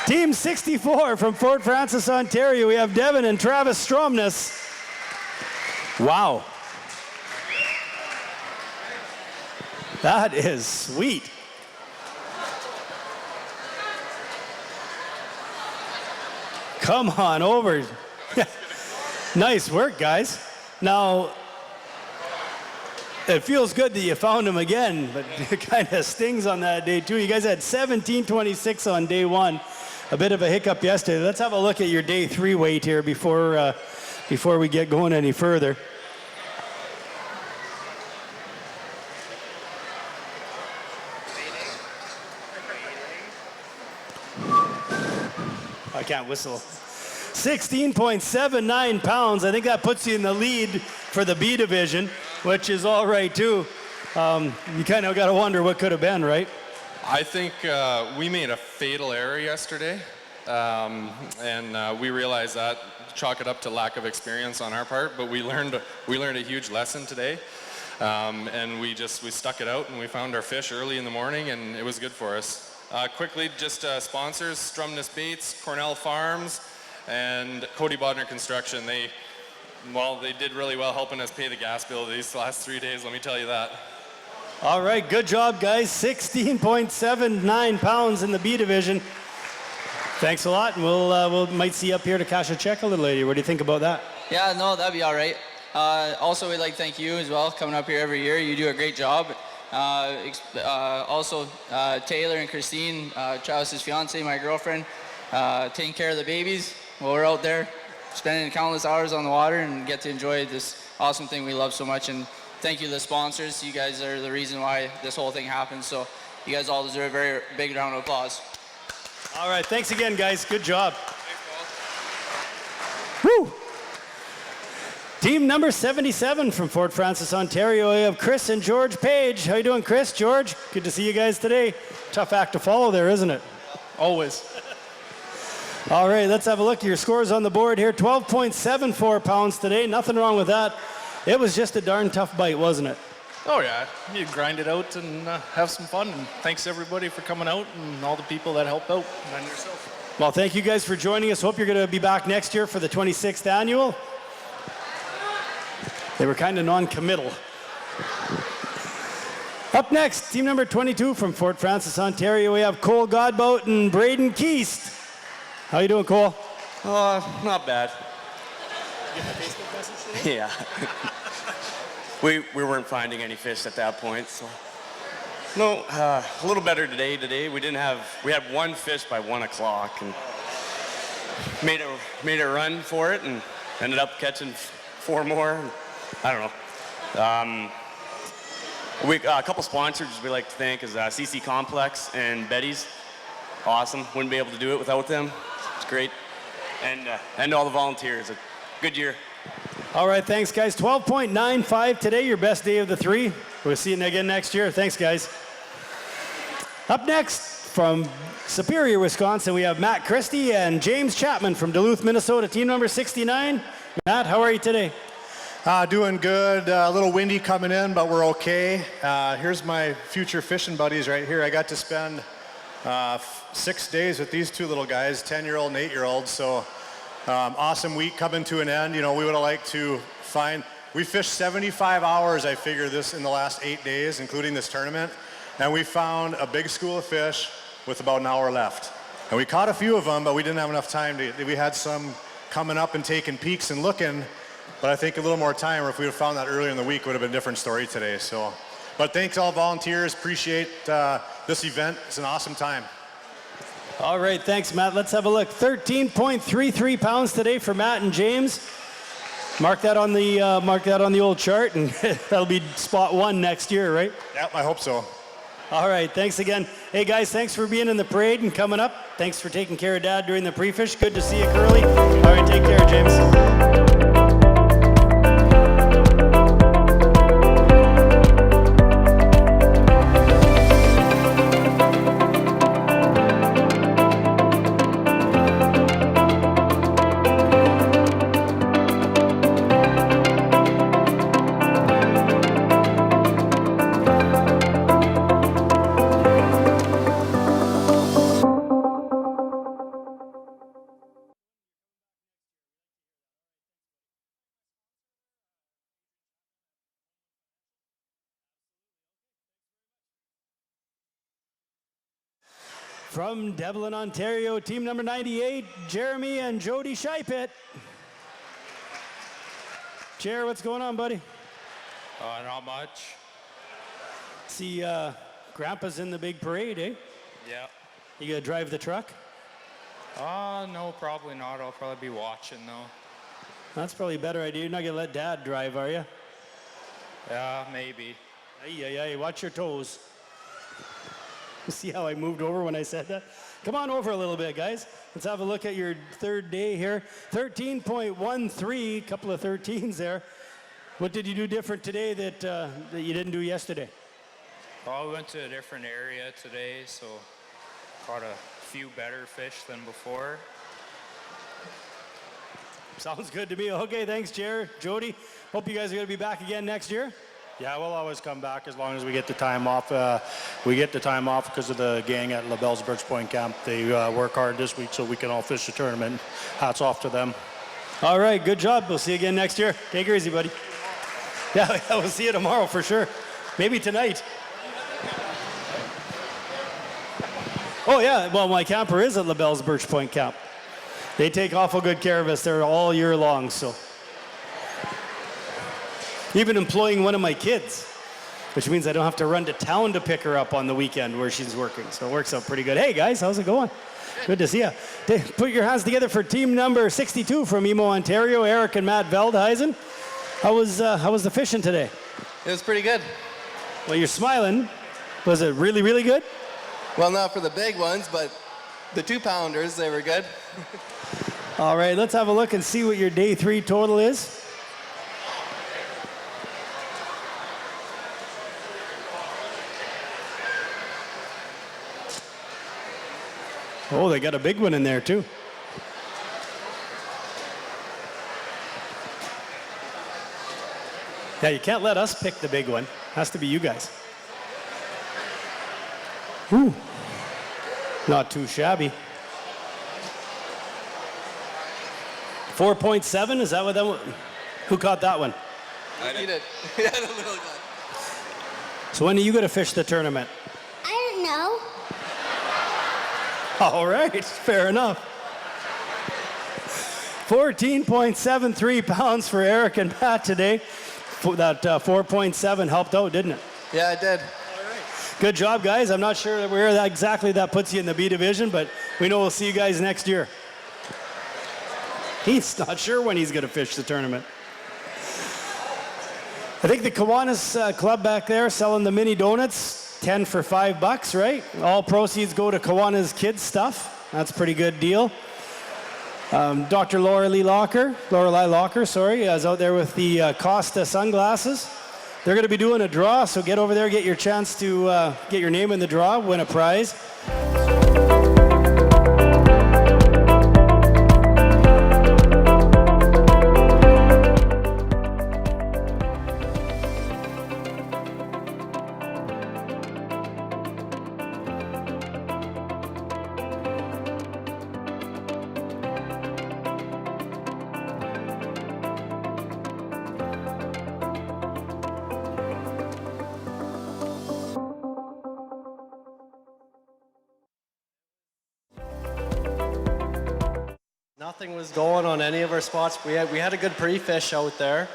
Team 64 from Fort Francis, Ontario. We have Devin and Travis Stromness. Wow. That is sweet. Come on over. Nice work, guys. Now, it feels good that you found him again, but it kind of stings on that day too. You guys had 17.26 on day 1. A bit of a hiccup yesterday. Let's have a look at your day 3 weight here before we get going any further. I can't whistle. 16.79 pounds. I think that puts you in the lead for the B Division, which is all right too. You kind of got to wonder what could have been, right? I think we made a fatal error yesterday, and we realized that. Chalk it up to lack of experience on our part, but we learned a huge lesson today. And we stuck it out and we found our fish early in the morning and it was good for us. Quickly, just sponsors, Strumness Baits, Cornell Farms, and Cody Bodner Construction. They did really well helping us pay the gas bill these last 3 days, let me tell you that. All right, good job, guys. 16.79 pounds in the B division. Thanks a lot, and we'll might see you up here to cash a check a little later. What do you think about that? Yeah, no, that'd be all right. Also, we'd like to thank you as well, coming up here every year. You do a great job. Also, Taylor and Christine, Travis's fiance, my girlfriend, taking care of the babies while we're out there, spending countless hours on the water and get to enjoy this awesome thing we love so much. And thank you to the sponsors. You guys are the reason why this whole thing happens. So you guys all deserve a very big round of applause. All right, thanks again, guys. Good job. Woo! Team number 77 from Fort Francis, Ontario. We have Chris and George Page. How you doing, Chris, George? Good to see you guys today. Tough act to follow there, isn't it? Always. All right, let's have a look at your scores on the board here. 12.74 pounds today. Nothing wrong with that. It was just a darn tough bite, wasn't it? Oh yeah, you grind it out and have some fun. And thanks everybody for coming out and all the people that helped out and yourself. Well, thank you guys for joining us. Hope you're going to be back next year for the 26th annual. They were kind of non-committal. Up next, team number 22 from Fort Francis, Ontario. We have Cole Godbout and Braden Keast. How you doing, Cole? Not bad. Yeah. We weren't finding any fish at that point, so. No, a little better today. We had one fish by 1 o'clock and made a run for it and ended up catching 4 more. I don't know. A couple sponsors we like to thank is CC Complex and Betty's. Awesome. Wouldn't be able to do it without them. It's great. And all the volunteers. A good year. All right, thanks, guys. 12.95 today, your best day of the 3. We'll see you again next year. Thanks, guys. Up next, from Superior, Wisconsin, we have Matt Christie and James Chapman from Duluth, Minnesota, team number 69. Matt, how are you today? Doing good. A little windy coming in, but we're okay. Here's my future fishing buddies right here. I got to spend 6 days with these 2 little guys, 10-year-old and 8-year-old. So awesome week coming to an end. You know, we would have liked to we fished 75 hours, I figure, this in the last 8 days, including this tournament. And we found a big school of fish with about an hour left. And we caught a few of them, but we didn't have enough time we had some coming up and taking peeks and looking. But I think a little more time, or if we would have found that earlier in the week, would have been a different story today. So, but thanks all volunteers. Appreciate this event. It's an awesome time. All right, thanks, Matt. Let's have a look. 13.33 pounds today for Matt and James. Mark that on the old chart, and that'll be spot 1 next year, right? Yep, I hope so. All right, thanks again. Hey guys, thanks for being in the parade and coming up. Thanks for taking care of Dad during the pre-fish. Good to see you, Curly. All right, take care, James. From Devlin, Ontario, team number 98, Jeremy and Jody Shipet. Jer, what's going on, buddy? Not much. See, Grandpa's in the big parade, eh? Yeah. You gonna drive the truck? No, probably not. I'll probably be watching, though. That's probably a better idea. You're not gonna let Dad drive, are you? Yeah, maybe. Hey, watch your toes. See how I moved over when I said that? Come on over a little bit, guys. Let's have a look at your 3rd day here. 13.13, couple of 13s there. What did you do different today that you didn't do yesterday? Well, we went to a different area today, so caught a few better fish than before. Sounds good to me. Okay, thanks, Jared. Jody, hope you guys are going to be back again next year. Yeah, we'll always come back as long as we get the time off. We get the time off because of the gang at LaBelle's Birch Point Camp. They work hard this week so we can all fish the tournament. Hats off to them. All right, good job. We'll see you again next year. Take it easy, buddy. Yeah, we'll see you tomorrow for sure. Maybe tonight. Oh, yeah. Well, my camper is at LaBelle's Birch Point Camp. They take awful good care of us there all year long, so. Even employing one of my kids, which means I don't have to run to town to pick her up on the weekend where she's working. So it works out pretty good. Hey, guys, how's it going? Good to see you. Put your hands together for team number 62 from Emo, Ontario, Eric and Matt Veldhuisen. How was the fishing today? It was pretty good. Well, you're smiling. Was it really, really good? Well, not for the big ones, but the 2-pounders, they were good. All right, let's have a look and see what your day 3 total is. Oh, they got a big one in there, too. Yeah, you can't let us pick the big one. Has to be you guys. Ooh, not too shabby. 4.7, is that what that one? Who caught that one? I did. Yeah, the little guy. So when are you going to fish the tournament? I don't know. All right, fair enough. 14.73 pounds for Eric and Pat today. That 4.7 helped out, didn't it? Yeah, it did. Good job, guys. I'm not sure where exactly that puts you in the B division, but we know we'll see you guys next year. He's not sure when he's going to fish the tournament. I think the Kiwanis club back there selling the mini donuts. 10 for $5, right? All proceeds go to Kiwanis kids stuff. That's a pretty good deal. Dr. Lorelei Locker, is out there with the Costa sunglasses. They're going to be doing a draw, so get over there, get your chance to get your name in the draw, win a prize. Nothing was going on any of our spots. We had a good pre-fish out there,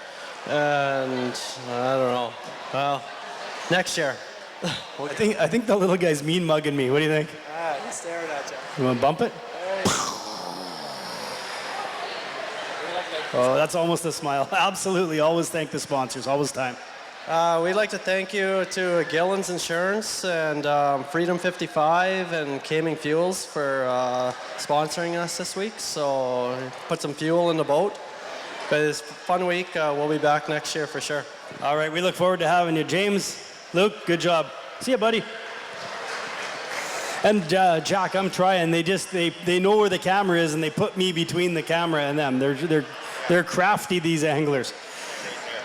and I don't know. Well, next year. I think the little guy's mean mugging me. What do you think? He's staring at you. You want to bump it? Oh, that's almost a smile. Absolutely. Always thank the sponsors. Always time. We'd like to thank you to Gillen's Insurance and Freedom 55 and Caming Fuels for sponsoring us this week. So put some fuel in the boat. But it's a fun week. We'll be back next year for sure. All right, we look forward to having you. James, Luke, good job. See you, buddy. And Jack, I'm trying. They know where the camera is, and they put me between the camera and them. They're crafty, these anglers.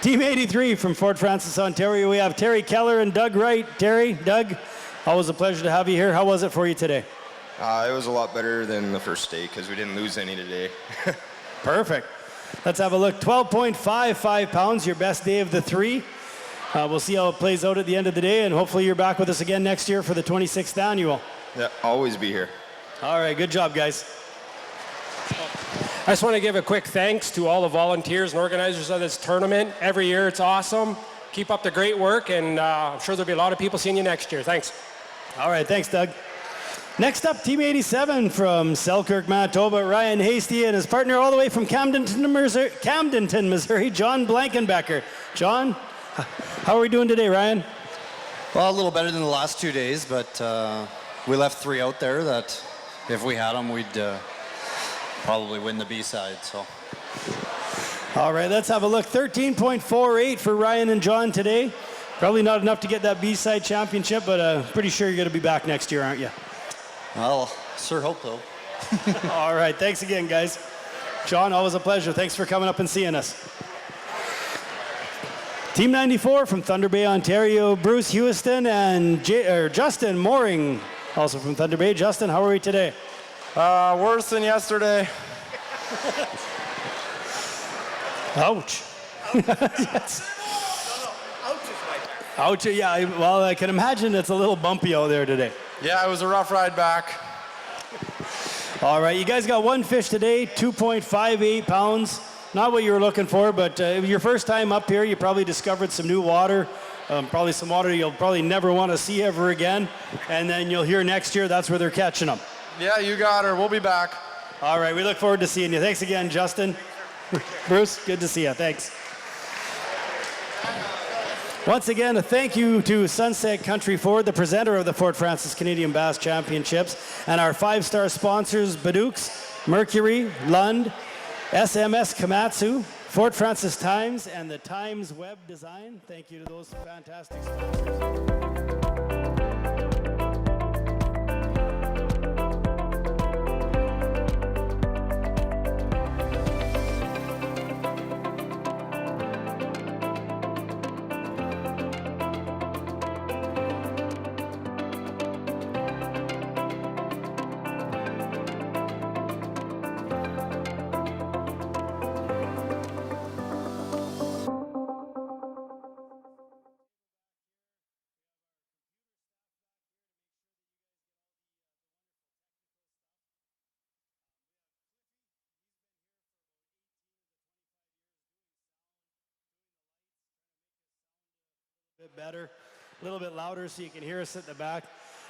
Team 83 from Fort Francis, Ontario. We have Terry Keller and Doug Wright. Terry, Doug, always a pleasure to have you here. How was it for you today? It was a lot better than the first day because we didn't lose any today. Perfect. Let's have a look. 12.55 pounds, your best day of the 3. We'll see how it plays out at the end of the day, and hopefully you're back with us again next year for the 26th annual. Yeah, always be here. All right, good job, guys. I just want to give a quick thanks to all the volunteers and organizers of this tournament. Every year it's awesome. Keep up the great work, and I'm sure there'll be a lot of people seeing you next year. Thanks. All right, thanks, Doug. Next up, Team 87 from Selkirk, Manitoba, Ryan Hasty and his partner all the way from Camdenton, Missouri, John Blankenbecker. John, how are we doing today, Ryan? Well, a little better than the last 2 days, but we left 3 out there that if we had them, we'd probably win the B-side, so. All right, let's have a look. 13.48 for Ryan and John today. Probably not enough to get that B-side championship, but pretty sure you're going to be back next year, aren't you? Well, sure hope so. All right, thanks again, guys. John, always a pleasure. Thanks for coming up and seeing us. Team 94 from Thunder Bay, Ontario, Bruce Hewiston and Justin Mooring, also from Thunder Bay. Justin, how are we today? Worse than yesterday. Ouch. Yes. Ouch, yeah, well, I can imagine it's a little bumpy out there today. Yeah, it was a rough ride back. All right, you guys got one fish today, 2.58 pounds. Not what you were looking for, but your first time up here, you probably discovered some new water, probably some water you'll probably never want to see ever again. And then you'll hear next year that's where they're catching them. Yeah, you got her. We'll be back. All right, we look forward to seeing you. Thanks again, Justin. Bruce, good to see you. Thanks. Once again, a thank you to Sunset Country Ford, the presenter of the Fort Francis Canadian Bass Championships, and our five-star sponsors, Baduk's, Mercury, Lund, SMS Komatsu, Fort Francis Times, and the Times Web Design. Thank you to those fantastic sponsors. Bit better, a little bit louder so you can hear us at the back.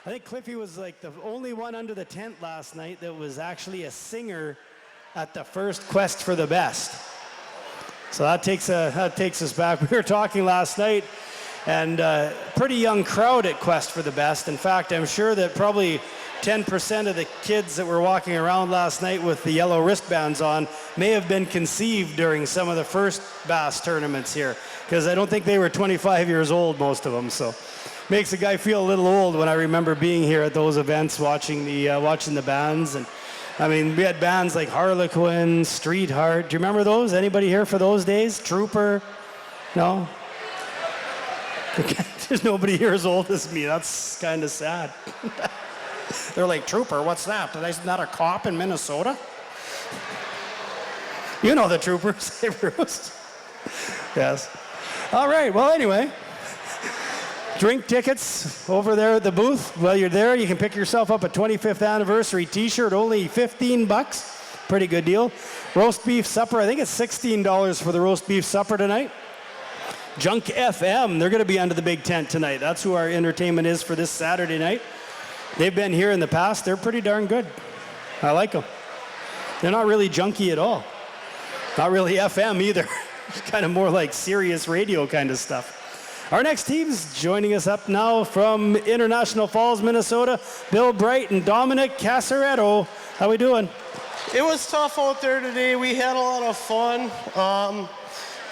I think Cliffy was like the only one under the tent last night that was actually a singer at the first Quest for the Best. So that takes us back. We were talking last night, and pretty young crowd at Quest for the Best. In fact, I'm sure that probably 10% of the kids that were walking around last night with the yellow wristbands on may have been conceived during some of the first bass tournaments here, because I don't think they were 25 years old, most of them. So makes a guy feel a little old when I remember being here at those events, watching the bands. And I mean, we had bands like Harlequin, Street Heart. Do you remember those? Anybody here for those days? Trooper? No? There's nobody here as old as me. That's kind of sad. They're like, Trooper, what's that? Isn't that a cop in Minnesota? You know the Troopers, hey Bruce? Yes. All right, well anyway, drink tickets over there at the booth. While you're there, you can pick yourself up a 25th anniversary t-shirt, only $15. Pretty good deal. Roast beef supper, I think it's $16 for the roast beef supper tonight. Junk FM, they're gonna be under the big tent tonight. That's who our entertainment is for this Saturday night. They've been here in the past. They're pretty darn good. I like them. They're not really junky at all. Not really FM either. It's kind of more like serious radio kind of stuff. Our next team's joining us up now from International Falls, Minnesota. Bill Bright and Dominic Casaretto. How we doing? It was tough out there today. We had a lot of fun.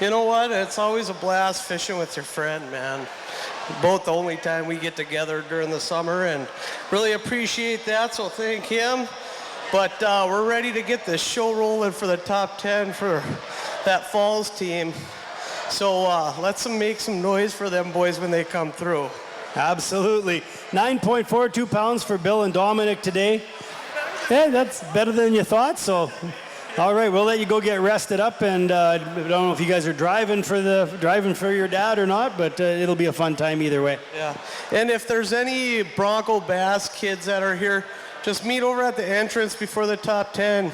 You know what? It's always a blast fishing with your friend, man. Both the only time we get together during the summer, and really appreciate that, so thank him. But we're ready to get this show rolling for the top 10 for that Falls team. So let's make some noise for them boys when they come through. Absolutely. 9.42 pounds for Bill and Dominic today. Yeah, that's better than you thought, so all right, we'll let you go get rested up, and I don't know if you guys are driving for your dad or not, but it'll be a fun time either way. Yeah, and if there's any Bronco Bass kids that are here, just meet over at the entrance before the top 10.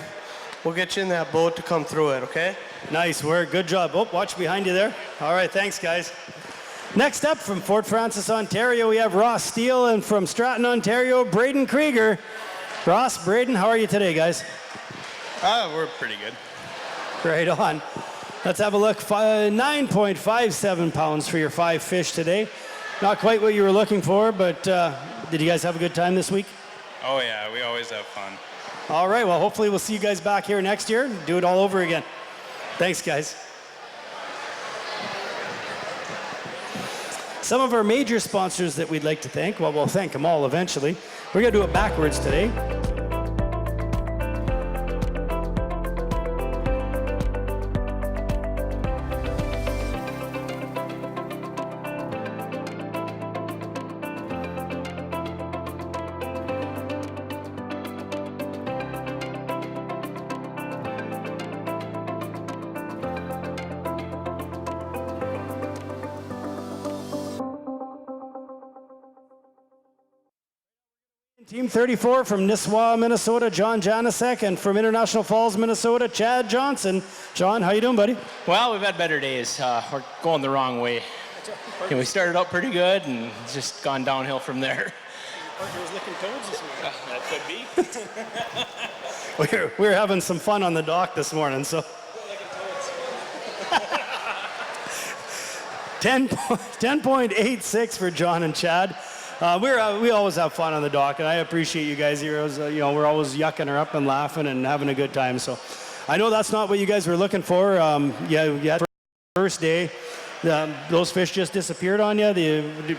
We'll get you in that boat to come through it, okay? Nice work, good job. Oh, watch behind you there. All right, thanks guys. Next up from Fort Francis, Ontario, we have Ross Steele, and from Stratton, Ontario, Braden Krieger. Ross, Braden, how are you today, guys? We're pretty good. Right on. Let's have a look. 9.57 pounds for your 5 fish today. Not quite what you were looking for, but did you guys have a good time this week? Oh yeah, we always have fun. All right, well, hopefully we'll see you guys back here next year and do it all over again. Thanks, guys. Some of our major sponsors that we'd like to thank, well, we'll thank them all eventually. We're going to do it backwards today. Team 34 from Nisswa, Minnesota, John Janisek, and from International Falls, Minnesota, Chad Johnson. John, how you doing, buddy? Well, we've had better days. We're going the wrong way. And we started out pretty good, and it's just gone downhill from there. Partner was licking toads this morning. That could be. we were having some fun on the dock this morning, so. 10.86 for John and Chad. We always have fun on the dock, and I appreciate you guys here. We're always yucking her up and laughing and having a good time. So, I know that's not what you guys were looking for. Yeah, first day, those fish just disappeared on you. Did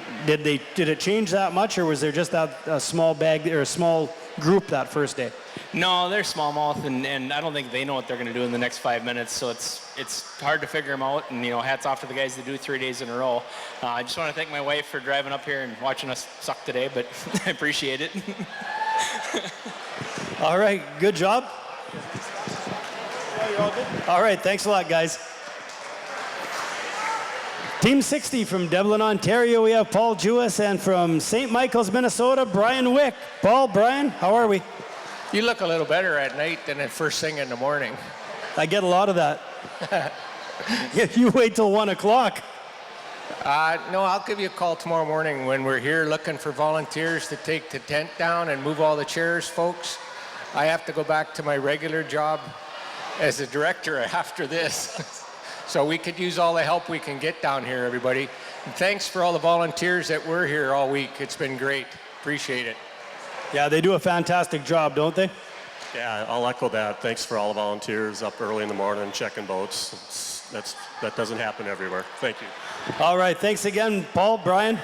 it change that much, or was there just that small bag or a small group that first day? No, they're smallmouth, and I don't think they know what they're going to do in the next 5 minutes. So it's hard to figure them out. And hats off to the guys that do 3 days in a row. I just want to thank my wife for driving up here and watching us suck today, but I appreciate it. All right, good job. You're all good. All right, thanks a lot, guys. Team 60 from Dublin, Ontario, we have Paul Jewis, and from St. Michael's, Minnesota, Brian Wick. Paul, Brian, how are we? You look a little better at night than at first thing in the morning. I get a lot of that. You wait till 1 o'clock. No, I'll give you a call tomorrow morning when we're here looking for volunteers to take the tent down and move all the chairs, folks. I have to go back to my regular job as a director after this. So we could use all the help we can get down here, everybody. And thanks for all the volunteers that were here all week. It's been great. Appreciate it. Yeah, they do a fantastic job, don't they? Yeah, I'll echo that. Thanks for all the volunteers up early in the morning checking boats. That doesn't happen everywhere. Thank you. All right, thanks again, Paul, Brian.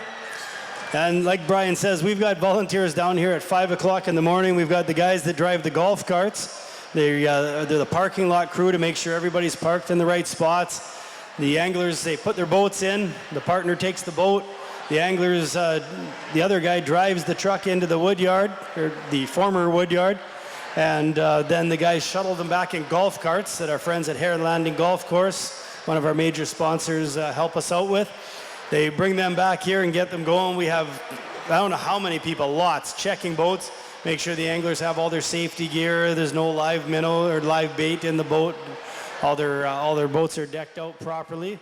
And like Brian says, we've got volunteers down here at 5 o'clock in the morning. We've got the guys that drive the golf carts. They're the parking lot crew to make sure everybody's parked in the right spots. The anglers, they put their boats in. The partner takes the boat. The anglers, the other guy drives the truck into the wood yard, or the former wood yard. And then the guys shuttle them back in golf carts that our friends at Hare Landing Golf Course, one of our major sponsors, help us out with. They bring them back here and get them going. We have, I don't know how many people, lots, checking boats. Make sure the anglers have all their safety gear. There's no live minnow or live bait in the boat. All their boats are decked out properly.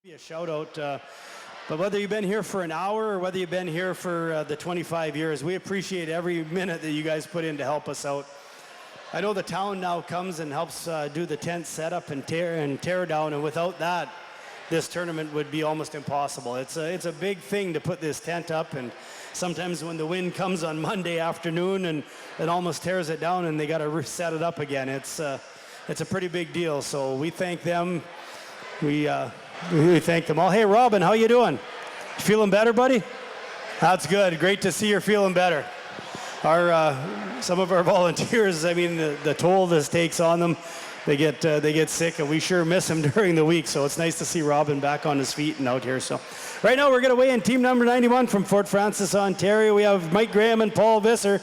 A shout out, but whether you've been here for an hour or whether you've been here for the 25 years, we appreciate every minute that you guys put in to help us out. I know the town now comes and helps do the tent setup and tear down, and without that, this tournament would be almost impossible. It's a big thing to put this tent up, and sometimes when the wind comes on Monday afternoon and it almost tears it down and they got to reset it up again, it's a pretty big deal. So we thank them. We thank them all. Hey, Robin, how you doing? Feeling better, buddy? That's good. Great to see you're feeling better. Some of our volunteers, I mean, the toll this takes on them, they get sick, and we sure miss them during the week. So it's nice to see Robin back on his feet and out here. So right now we're going to weigh in team number 91 from Fort Francis, Ontario. We have Mike Graham and Paul Visser.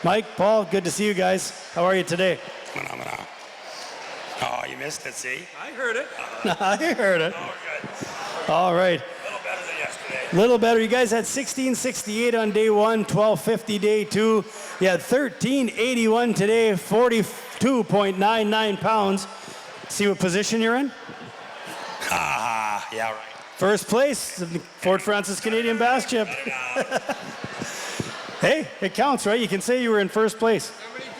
Mike, Paul, good to see you guys. How are you today? Oh, you missed it, see? I heard it. I heard it. Oh, good. All right. A little better than yesterday. A little better. You guys had 1668 on day one, 1250 day two. You had 1381 today, 42.99 pounds. See what position you're in? Yeah, right. First place, the Fort Francis Canadian Bass Chip. Hey, it counts, right? You can say you were in first place.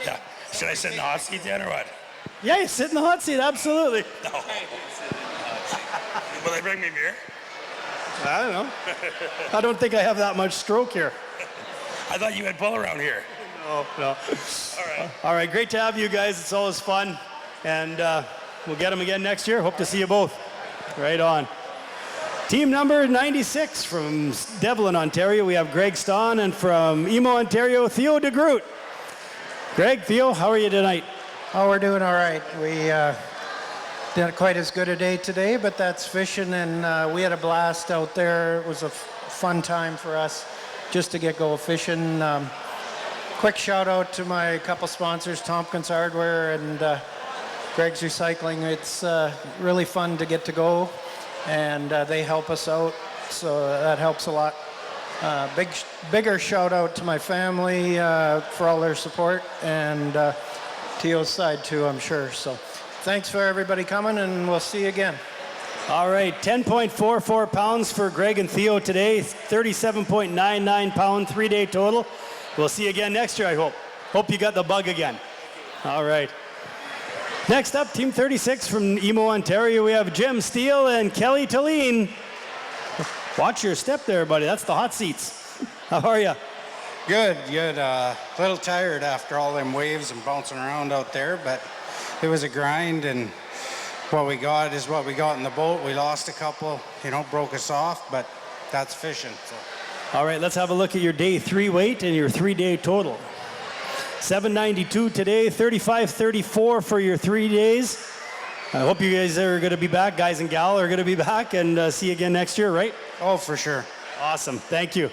Yeah. Should I sit in the hot seat then or what? Yeah, you sit in the hot seat, absolutely. No. Will they bring me beer? I don't know. I don't think I have that much stroke here. I thought you had pull around here. No. All right. All right, great to have you guys. It's always fun. And We'll get them again next year. Hope to see you both. Right on. Team number 96 from Devlin, Ontario, we have Greg Stawn, and from Emo, Ontario, Theo DeGroot. Greg, Theo, how are you tonight? Oh, we're doing all right. We didn't quite as good a day today, but that's fishing, and we had a blast out there. It was a fun time for us just to get go fishing. Quick shout out to my couple sponsors, Tompkins Hardware and Greg's Recycling. It's really fun to get to go, and they help us out, so that helps a lot. Bigger shout out to my family for all their support, and Teo's side too, I'm sure. So thanks for everybody coming, and we'll see you again. All right, 10.44 pounds for Greg and Theo today, 37.99 pound 3-day total. We'll see you again next year, I hope. Hope you got the bug again. All right. Next up, Team 36 from Emo, Ontario, we have Jim Steele and Kelly Talene. Watch your step there, buddy. That's the hot seats. How are you? Good, good. A little tired after all them waves and bouncing around out there, but it was a grind, and what we got is what we got in the boat. We lost a couple, broke us off, but that's fishing. So. All right, let's have a look at your day 3 weight and your 3-day total. 792 today, 3534 for your 3 days. I hope you guys are going to be back, guys and gal are going to be back, and see you again next year, right? Oh, for sure. Awesome, thank you.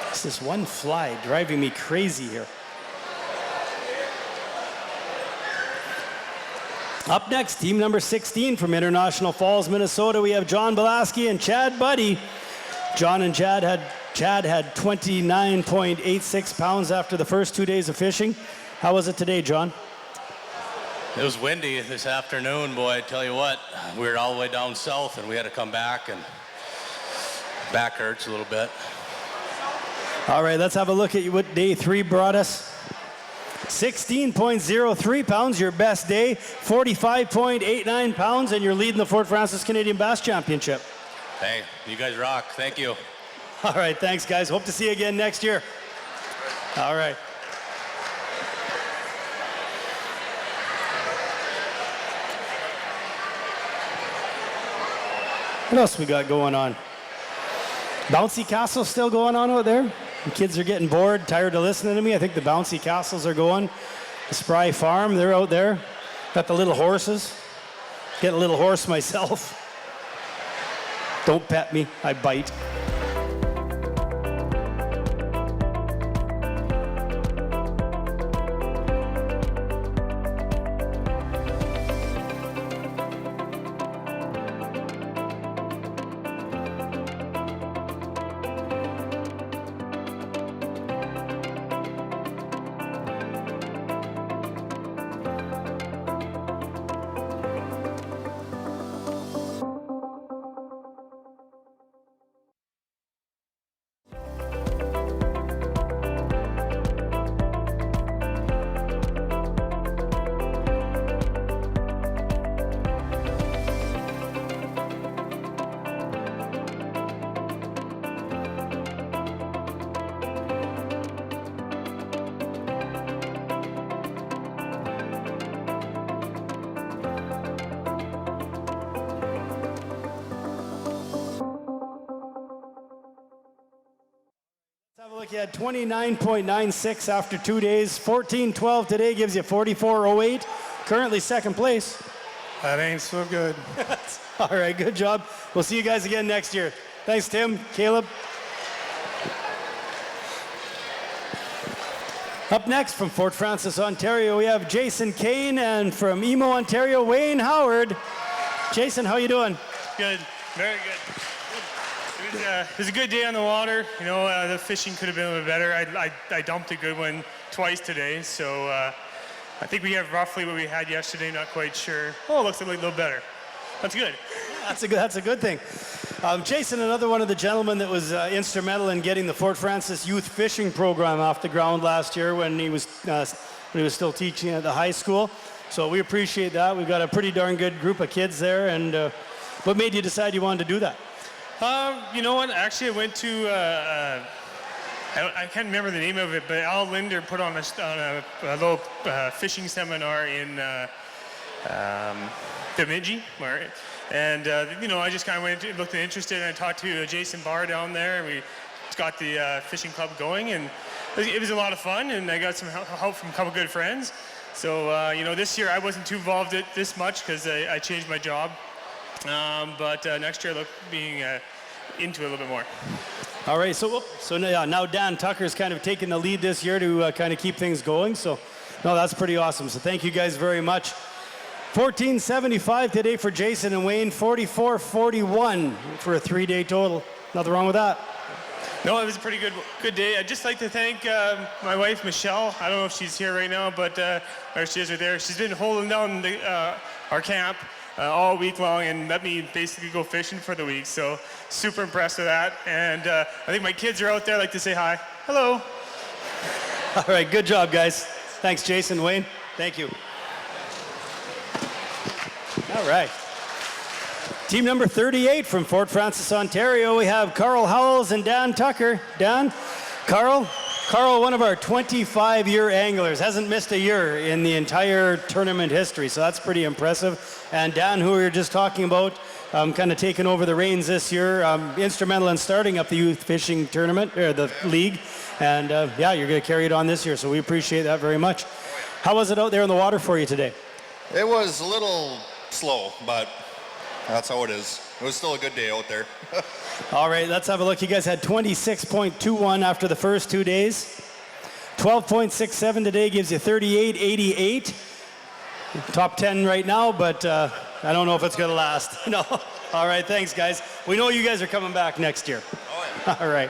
This is one fly driving me crazy here. Up next, team number 16 from International Falls, Minnesota, we have John Belaski and Chad Buddy. John and Chad had 29.86 pounds after the first 2 days of fishing. How was it today, John? It was windy this afternoon, boy, I tell you what. We were all the way down south, and we had to come back, and back hurts a little bit. All right, let's have a look at what day 3 brought us. 16.03 pounds, your best day. 45.89 pounds, and you're leading the Fort Francis Canadian Bass Championship. Hey, you guys rock. Thank you. All right, thanks, guys. Hope to see you again next year. All right. What else we got going on? Bouncy Castle still going on out there? The kids are getting bored, tired of listening to me. I think the Bouncy Castles are going. The Spry Farm, they're out there. Got the little horses. Get a little horse myself. Don't pet me, I bite. You had 29.96 after 2 days. 14.12 today gives you 44.08. Currently second place. That ain't so good. All right, good job. We'll see you guys again next year. Thanks, Tim, Caleb. Up next from Fort Francis, Ontario, we have Jason Kane, and from Emo, Ontario, Wayne Howard. Jason, how you doing? Good, very good. It was a good day on the water. The fishing could have been a little better. I dumped a good one twice today, so I think we have roughly what we had yesterday, not quite sure. Oh, it looks a little better. That's good. That's a good thing. Jason, another one of the gentlemen that was instrumental in getting the Fort Francis Youth Fishing Program off the ground last year when he was still teaching at the high school. So we appreciate that. We've got a pretty darn good group of kids there. And what made you decide you wanted to do that? You know what? Actually, I went to I can't remember the name of it, but Al Linder put on a little fishing seminar in Bemidji, and I just kind of went, looked interested, and I talked to Jason Barr down there, and we got the fishing club going, and it was a lot of fun, and I got some help from a couple good friends. So this year I wasn't too involved this much because I changed my job, but next year I look being into it a little bit more. All right, so now Dan Tucker's kind of taking the lead this year to kind of keep things going. So, no, that's pretty awesome. So thank you guys very much. 1475 today for Jason and Wayne, 44-41 for a 3-day total. Nothing wrong with that. No, it was a pretty good day. I'd just like to thank my wife, Michelle. I don't know if she's here right now, but or she is right there. She's been holding down our camp all week long and let me basically go fishing for the week. So super impressed with that. And I think my kids are out there. I'd like to say hi. Hello. All right, good job, guys. Thanks, Jason, Wayne. Thank you. All right. Team number 38 from Fort Frances, Ontario. We have Carl Howells and Dan Tucker. Dan, Carl, one of our 25-year anglers, hasn't missed a year in the entire tournament history, so that's pretty impressive. And Dan, who we were just talking about, kind of taking over the reins this year, instrumental in starting up the youth fishing tournament, or the league. And yeah, you're going to carry it on this year, so we appreciate that very much. How was it out there in the water for you today? It was a little slow, but that's how it is. It was still a good day out there. All right, let's have a look. You guys had 26.21 after the first 2 days. 12.67 today gives you 38.88. Top 10 right now, but I don't know if it's going to last. No. All right, thanks, guys. We know you guys are coming back next year. Oh, yeah. All right.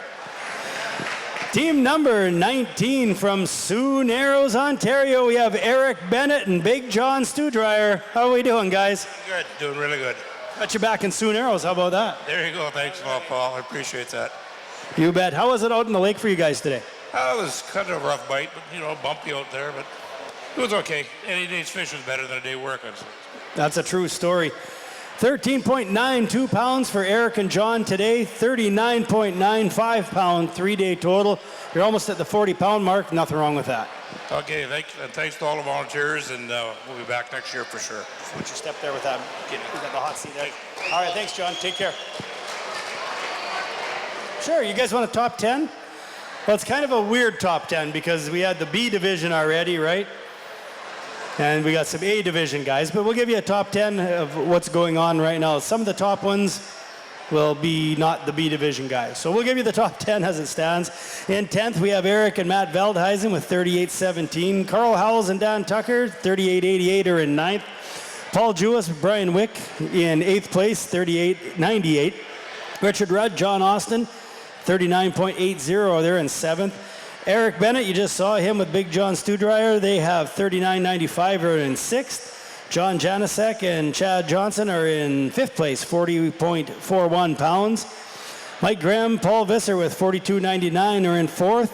Team number 19 from Sioux Narrows, Ontario. We have Eric Bennett and Big John Stewdryer. How are we doing, guys? Good, doing really good. Got you back in Sioux Narrows. How about that? There you go. Thanks a lot, Paul. I appreciate that. You bet. How was it out in the lake for you guys today? It was kind of a rough bite, but bumpy out there, but it was okay. Any day's fish was better than a day working. So. That's a true story. 13.92 pounds for Eric and John today. 39.95 pound 3-day total. You're almost at the 40-pound mark. Nothing wrong with that. Okay, thanks to all the volunteers, and we'll be back next year for sure. Would you step there with that? You got the hot seat there. All right, thanks, John. Take care. Sure, you guys want a top 10? Well, it's kind of a weird top 10 because we had the B division already, right? And we got some A division guys, but we'll give you a top 10 of what's going on right now. Some of the top ones will be not the B division guys. So we'll give you the top 10 as it stands. In 10th, we have Eric and Matt Veldhuisen with 38.17. Carl Howells and Dan Tucker, 38.88 are in 9th. Paul Jewis, Brian Wick in 8th place, 38.98. Richard Rudd, John Austin, 39.80, they're in 7th. Eric Bennett, you just saw him with Big John Stewdryer. They have 39.95, are in 6th. John Janicek and Chad Johnson are in 5th place, 40.41 pounds. Mike Graham, Paul Visser with 42.99 are in 4th.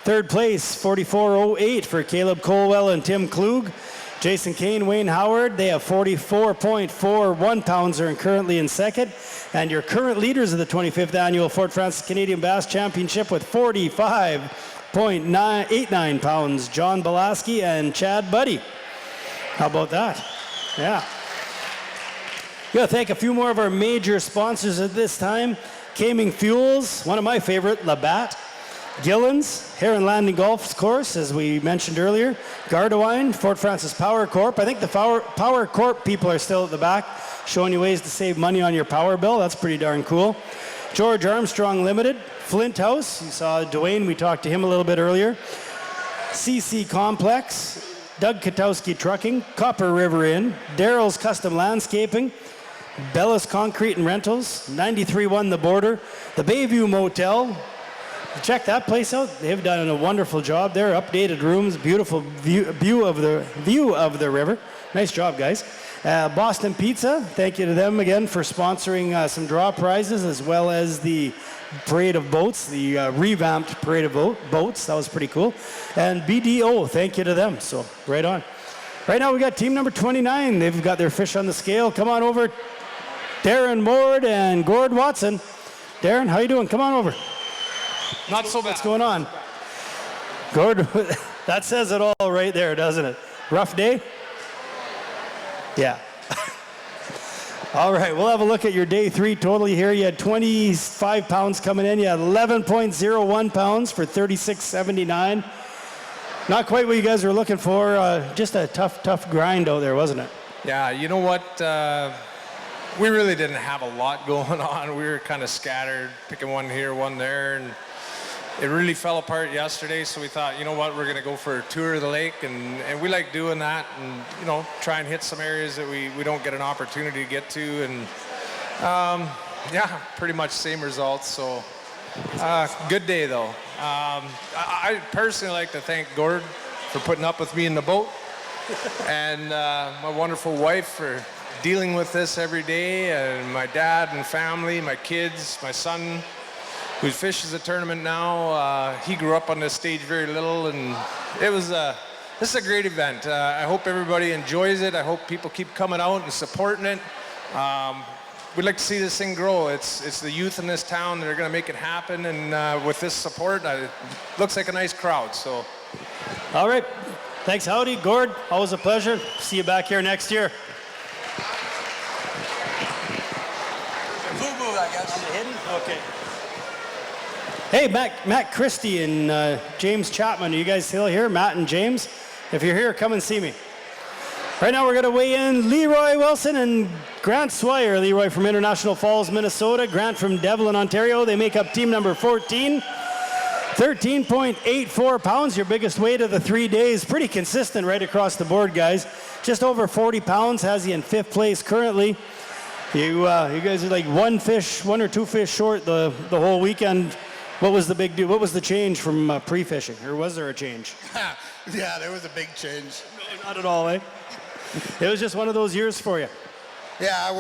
3rd place, 44.08 for Caleb Colwell and Tim Klug. Jason Kane, Wayne Howard, they have 44.41 pounds, are currently in 2nd. And your current leaders of the 25th annual Fort Frances Canadian Bass Championship with 45.89 pounds, John Belaski and Chad Buddy. How about that? Yeah. Gotta thank a few more of our major sponsors at this time. Kaming Fuels, one of my favorite, Labatt. Gillen's, Heron Landing Golf Course, as we mentioned earlier. Gardewine, Fort Frances Power Corp. I think the Power Corp people are still at the back, showing you ways to save money on your power bill. That's pretty darn cool. George Armstrong Limited, Flint House. You saw Dwayne, we talked to him a little bit earlier. CC Complex, Doug Katowski Trucking, Copper River Inn, Daryl's Custom Landscaping, Bellis Concrete and Rentals, 93-1 The Border, the Bayview Motel. Check that place out. They've done a wonderful job there. Updated rooms, beautiful view of the river. Nice job, guys. Boston Pizza, thank you to them again for sponsoring some draw prizes as well as the Parade of Boats, the revamped Parade of Boats. That was pretty cool. And BDO, thank you to them. So, right on. Right now we got team number 29. They've got their fish on the scale. Come on over. Darren Mord and Gord Watson. Darren, how you doing? Come on over. Not so bad. What's going on? Gord, that says it all right there, doesn't it? Rough day? Yeah. All right, we'll have a look at your day 3 total here. You had 25 pounds coming in. You had 11.01 pounds for 36.79. Not quite what you guys were looking for. Just a tough grind out there, wasn't it? Yeah, you know what? We really didn't have a lot going on. We were kind of scattered, picking one here, one there, and it really fell apart yesterday. So we thought, you know what, we're going to go for a tour of the lake, and we like doing that, and you know, try and hit some areas that we don't get an opportunity to get to, and yeah, pretty much same results. So good day though. I personally like to thank Gord for putting up with me in the boat, and my wonderful wife for dealing with this every day, and my dad and family, my kids, my son, who fishes the tournament now. He grew up on this stage very little, and this is a great event. I hope everybody enjoys it. I hope people keep coming out and supporting it. We'd like to see this thing grow. It's the youth in this town that are going to make it happen, and with this support, it looks like a nice crowd. So, all right. Thanks, Howdy. Gord, always a pleasure. See you back here next year. Okay. Hey, Matt Christie and James Chapman. Are you guys still here? Matt and James? If you're here, come and see me. Right now we're going to weigh in Leroy Wilson and Grant Swire. Leroy from International Falls, Minnesota. Grant from Devlin, Ontario. They make up team number 14. 13.84 pounds, your biggest weight of the 3 days. Pretty consistent right across the board, guys. Just over 40 pounds, has you in 5th place currently. You guys are like one or two fish short the whole weekend. What was the big deal? What was the change from pre-fishing, or was there a change? Yeah, there was a big change. No, not at all, eh? It was just one of those years for you. Yeah,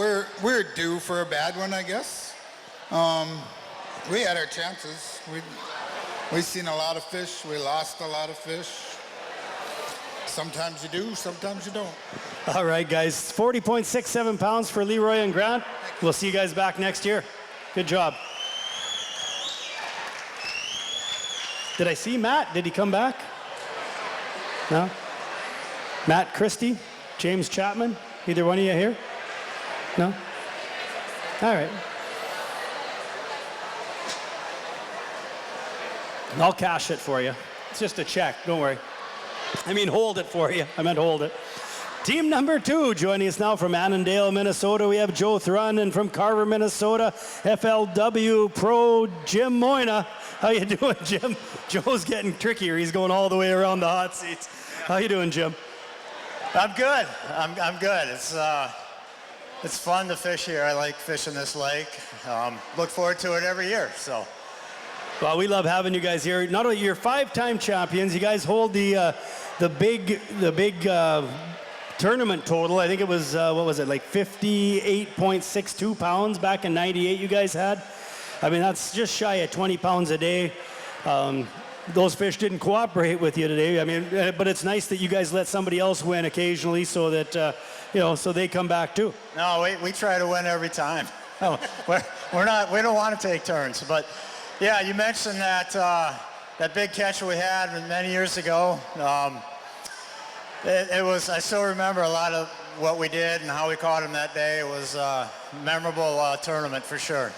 we're due for a bad one, I guess. We had our chances. We've seen a lot of fish. We lost a lot of fish. Sometimes you do, sometimes you don't. All right, guys. 40.67 pounds for Leroy and Grant. We'll see you guys back next year. Good job. Did I see Matt? Did he come back? No? Matt Christie? James Chapman? Either one of you here? No? All right. I'll cash it for you. It's just a check. Don't worry. I mean, hold it for you. I meant hold it. Team number 2 joining us now from Annandale, Minnesota. We have Joe Thrun, and from Carver, Minnesota, FLW Pro Jim Moyna. How you doing, Jim? Joe's getting trickier. He's going all the way around the hot seats. How you doing, Jim? I'm good. I'm good. It's fun to fish here. I like fishing this lake. Look forward to it every year. So. Well, we love having you guys here. Not only you're 5-time champions, you guys hold the big tournament total. I think it was what was it, like 58.62 pounds back in '98. You guys had. I mean, that's just shy of 20 pounds a day. Those fish didn't cooperate with you today. I mean, but it's nice that you guys let somebody else win occasionally, so that so they come back too. No, we try to win every time. We don't want to take turns, but. Yeah, you mentioned that big catch we had many years ago. It was. I still remember a lot of what we did and how we caught him that day. It was a memorable tournament for sure.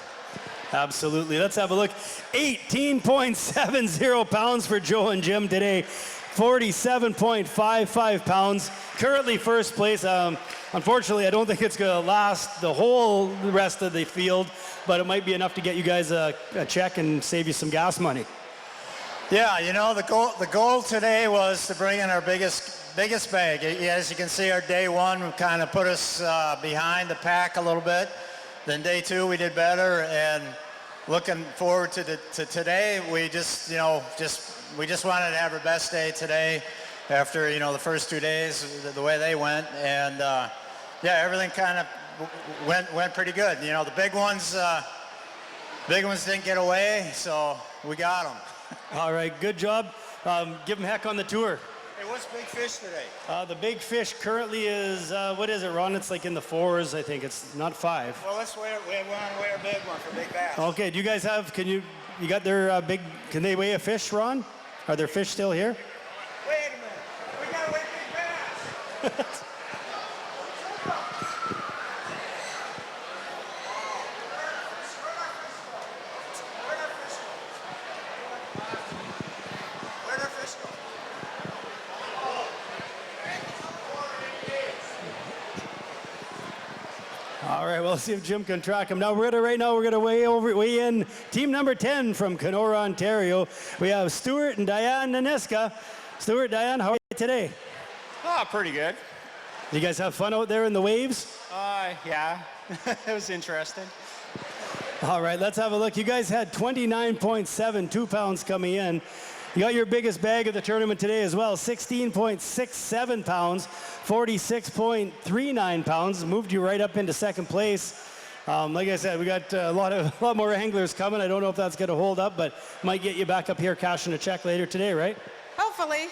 Absolutely. Let's have a look. 18.70 pounds for Joe and Jim today. 47.55 pounds. Currently first place. Unfortunately, I don't think it's going to last the rest of the field, but it might be enough to get you guys a check and save you some gas money. Yeah, you know, the goal today was to bring in our biggest bag. As you can see, our day 1 kind of put us behind the pack a little bit. Then day 2 we did better, and looking forward to today, we just wanted to have our best day today after the first 2 days the way they went, and yeah, everything kind of went pretty good. The big ones didn't get away, so we got them. All right, good job. Give them heck on the tour. Hey, what's big fish today? The big fish currently is, what is it, Ron? It's like in the 4s, I think. It's not 5. Well, we want to weigh a big one for big bass. Okay, do you guys have, You got their big, can they weigh a fish, Ron? Are there fish still here? Wait a minute. We gotta weigh big bass. All right, well, let's see if Jim can track him. Now, we're gonna weigh in team number 10 from Kenora, Ontario. We have Stuart and Diane Naniska. Stuart, Diane, how are you today? Oh, pretty good. You guys have fun out there in the waves? Yeah, it was interesting. All right, let's have a look. You guys had 29.72 pounds coming in. You got your biggest bag of the tournament today as well, 16.67 pounds, 46.39 pounds. Moved you right up into second place. Like I said, we got a lot more anglers coming. I don't know if that's going to hold up, but might get you back up here cashing a check later today, right? Hopefully.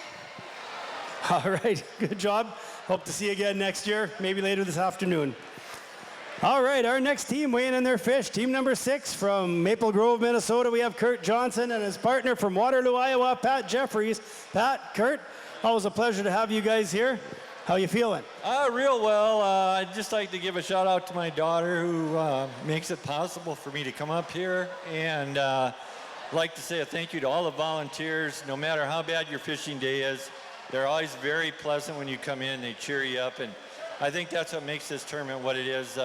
All right, good job. Hope to see you again next year, maybe later this afternoon. All right, our next team weighing in their fish, team number 6 from Maple Grove, Minnesota. We have Kurt Johnson and his partner from Waterloo, Iowa, Pat Jeffries. Pat, Kurt, always a pleasure to have you guys here. How you feeling? Real well. I'd just like to give a shout out to my daughter who makes it possible for me to come up here, and like to say a thank you to all the volunteers. No matter how bad your fishing day is, they're always very pleasant when you come in. They cheer you up, and I think that's what makes this tournament what it is.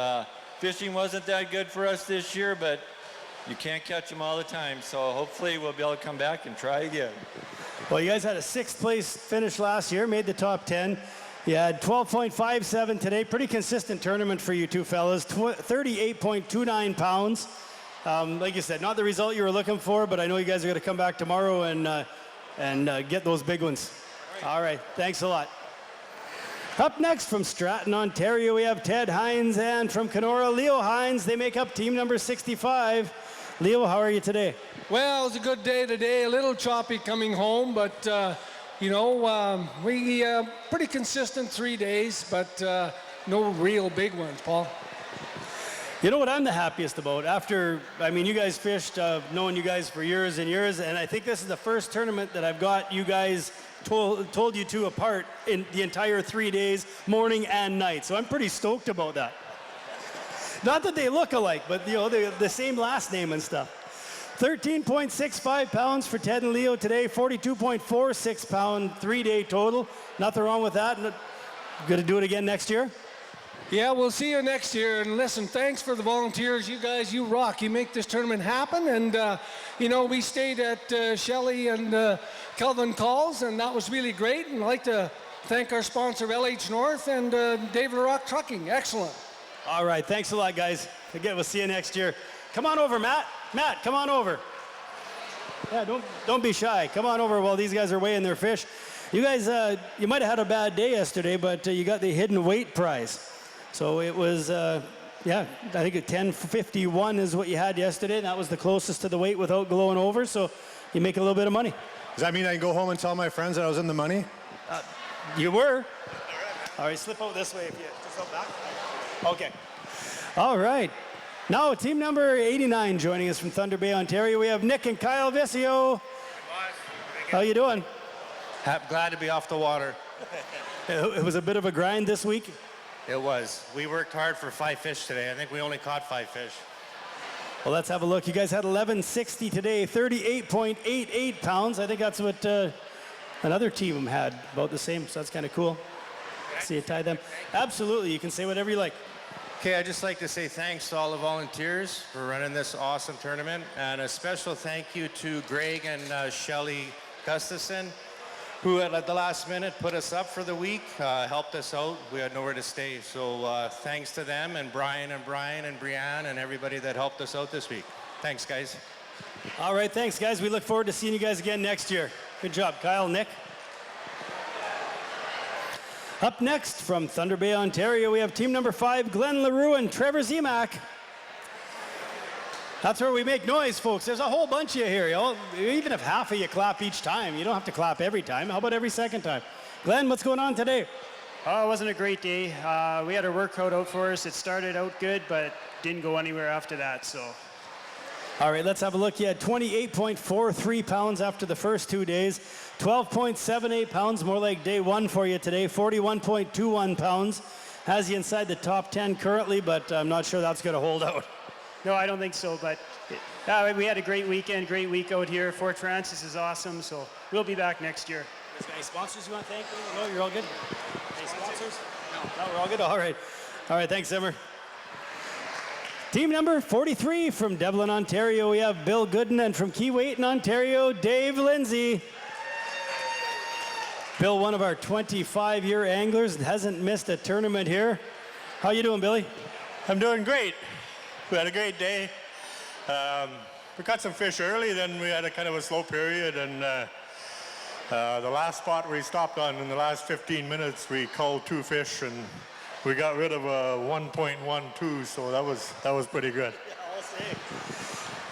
Fishing wasn't that good for us this year, but you can't catch them all the time. So hopefully we'll be able to come back and try again. Well, you guys had a 6th place finish last year, made the top 10. You had 12.57 today. Pretty consistent tournament for you two fellas. 38.29 pounds. Like you said, not the result you were looking for, but I know you guys are going to come back tomorrow and get those big ones. All right, thanks a lot. Up next from Stratton, Ontario, we have Ted Hines, and from Kenora, Leo Hines. They make up team number 65. Leo, how are you today? Well, it was a good day today. A little choppy coming home, but we pretty consistent 3 days, but no real big ones, Paul. You know what I'm the happiest about? You guys fished, knowing you guys for years and years, and I think this is the first tournament that I've got you guys told you two apart in the entire 3 days, morning and night. So I'm pretty stoked about that. Not that they look alike, but they're the same last name and stuff. 13.65 pounds for Ted and Leo today, 42.46 pound 3-day total. Nothing wrong with that. Going to do it again next year? Yeah, we'll see you next year. And listen, thanks for the volunteers. You guys, you rock. You make this tournament happen. And, we stayed at Shelley and Kelvin Calls, and that was really great. And I'd like to thank our sponsor, LH North, and David Rock Trucking. Excellent. All right. Thanks a lot, guys. Again, we'll see you next year. Come on over, Matt. Matt, come on over. Yeah, don't be shy. Come on over while these guys are weighing their fish. You guys, you might have had a bad day yesterday, but you got the hidden weight prize. So it was, I think a 10.51 is what you had yesterday, and that was the closest to the weight without glowing over, so you make a little bit of money. Does that mean I can go home and tell my friends that I was in the money? You were. All right, slip out this way if you just out back. Okay. All right. Now, team number 89 joining us from Thunder Bay, Ontario. We have Nick and Kyle Vissio. How you doing? Glad to be off the water. It was a bit of a grind this week. It was. We worked hard for 5 fish today. I think we only caught 5 fish. Well, let's have a look. You guys had 1160 today, 38.88 pounds. I think that's what another team had, about the same, so that's kind of cool. See you tie them. Absolutely, you can say whatever you like. Okay, I'd just like to say thanks to all the volunteers for running this awesome tournament, and a special thank you to Greg and Shelley Gustafson, who at the last minute put us up for the week, helped us out. We had nowhere to stay. So thanks to them, and Brian and Brianne and everybody that helped us out this week. Thanks, guys. All right, thanks, guys. We look forward to seeing you guys again next year. Good job, Kyle, Nick. Up next from Thunder Bay, Ontario, we have team number 5, Glenn LaRue and Trevor Zemak. That's where we make noise, folks. There's a whole bunch of you here. Even if half of you clap each time, you don't have to clap every time. How about every second time? Glenn, what's going on today? Oh, it wasn't a great day. We had a workout out for us. It started out good, but didn't go anywhere after that. So All right, let's have a look. You had 28.43 pounds after the first 2 days, 12.78 pounds, more like day one for you today, 41.21 pounds. Has you inside the top 10 currently, but I'm not sure that's going to hold out. No, I don't think so, but we had a great weekend, great week out here. Fort Frances is awesome, so we'll be back next year. Is there any sponsors you want to thank? No, you're all good? Any sponsors? No, we're all good? All right. All right, thanks, Zimmer. Team number 43 from Devlin, Ontario, we have Bill Gooden, and from Keewatin, Ontario, Dave Lindsay. Bill, one of our 25-year anglers, hasn't missed a tournament here. How you doing, Billy? I'm doing great. We had a great day. We caught some fish early, then we had a kind of a slow period, and the last spot we stopped on in the last 15 minutes, we culled 2 fish, and we got rid of a 1.12, so that was pretty good.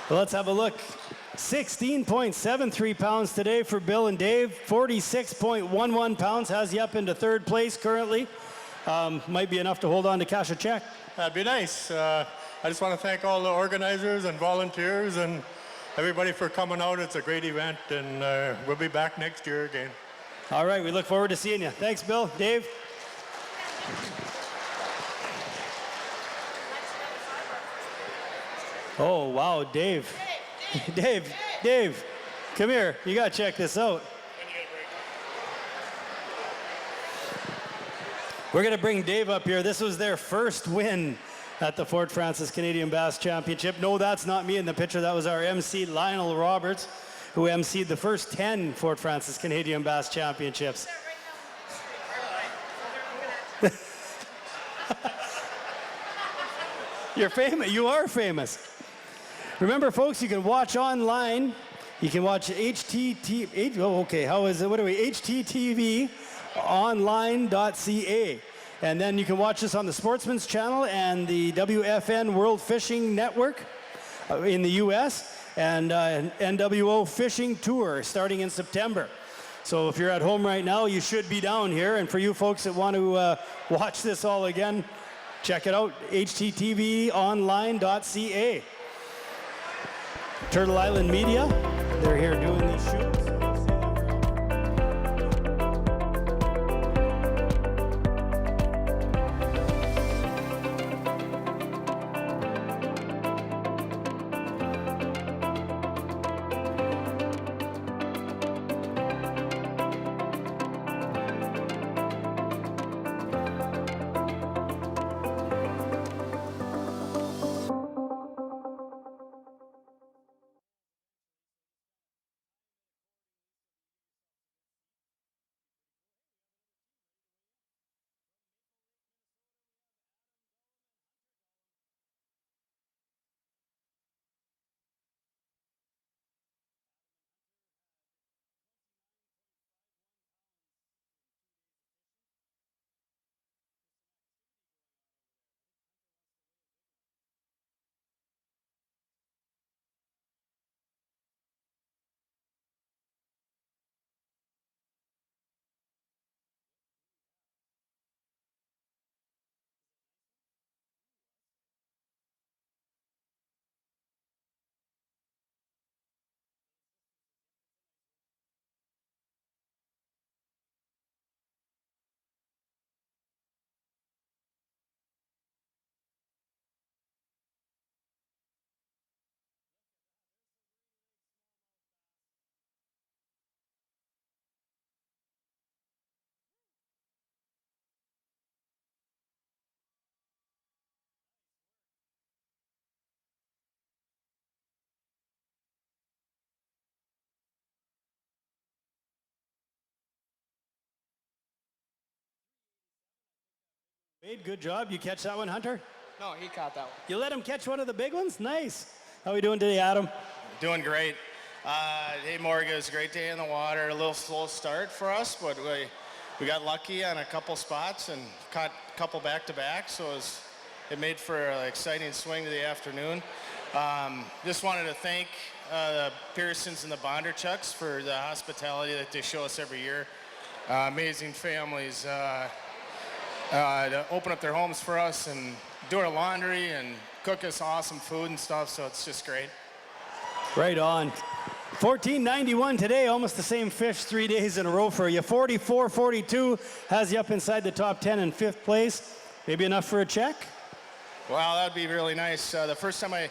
Well, let's have a look. 16.73 pounds today for Bill and Dave. 46.11 pounds has you up into third place currently. Might be enough to hold on to cash a check. That'd be nice. I just want to thank all the organizers and volunteers and everybody for coming out. It's a great event, and we'll be back next year again. All right, we look forward to seeing you. Thanks, Bill. Dave? Oh, wow, Dave. Dave, come here. You got to check this out. We're going to bring Dave up here. This was their first win at the Fort Frances Canadian Bass Championship. No, that's not me in the picture. That was our MC, Lionel Roberts, who MC'd the first 10 Fort Frances Canadian Bass Championships. You're famous. You are famous. Remember, folks, you can watch online. You can watch HTTV.online.ca. And then you can watch us on the Sportsman's Channel and the WFN World Fishing Network in the U.S. and NWO Fishing Tour starting in September. So if you're at home right now, you should be down here. And for you folks that want to watch this all again, check it out, HTTVonline.ca. Turtle Island Media, they're here doing these shoots. Good job. You catch that one, Hunter? No, he caught that one. You let him catch one of the big ones? Nice. How are we doing today, Adam? Doing great. Hey, Morgan, it was a great day in the water. A little slow start for us, but we got lucky on a couple spots and caught a couple back-to-back, so it made for an exciting swing to the afternoon. Just wanted to thank the Pearsons and the Bondarchucks for the hospitality that they show us every year. Amazing families to open up their homes for us and do our laundry and cook us awesome food and stuff, so it's just great. Right on. 1491 today, almost the same fish 3 days in a row for you. 44.42 has you up inside the top 10 in 5th place. Maybe enough for a check? Wow, that'd be really nice. The first time I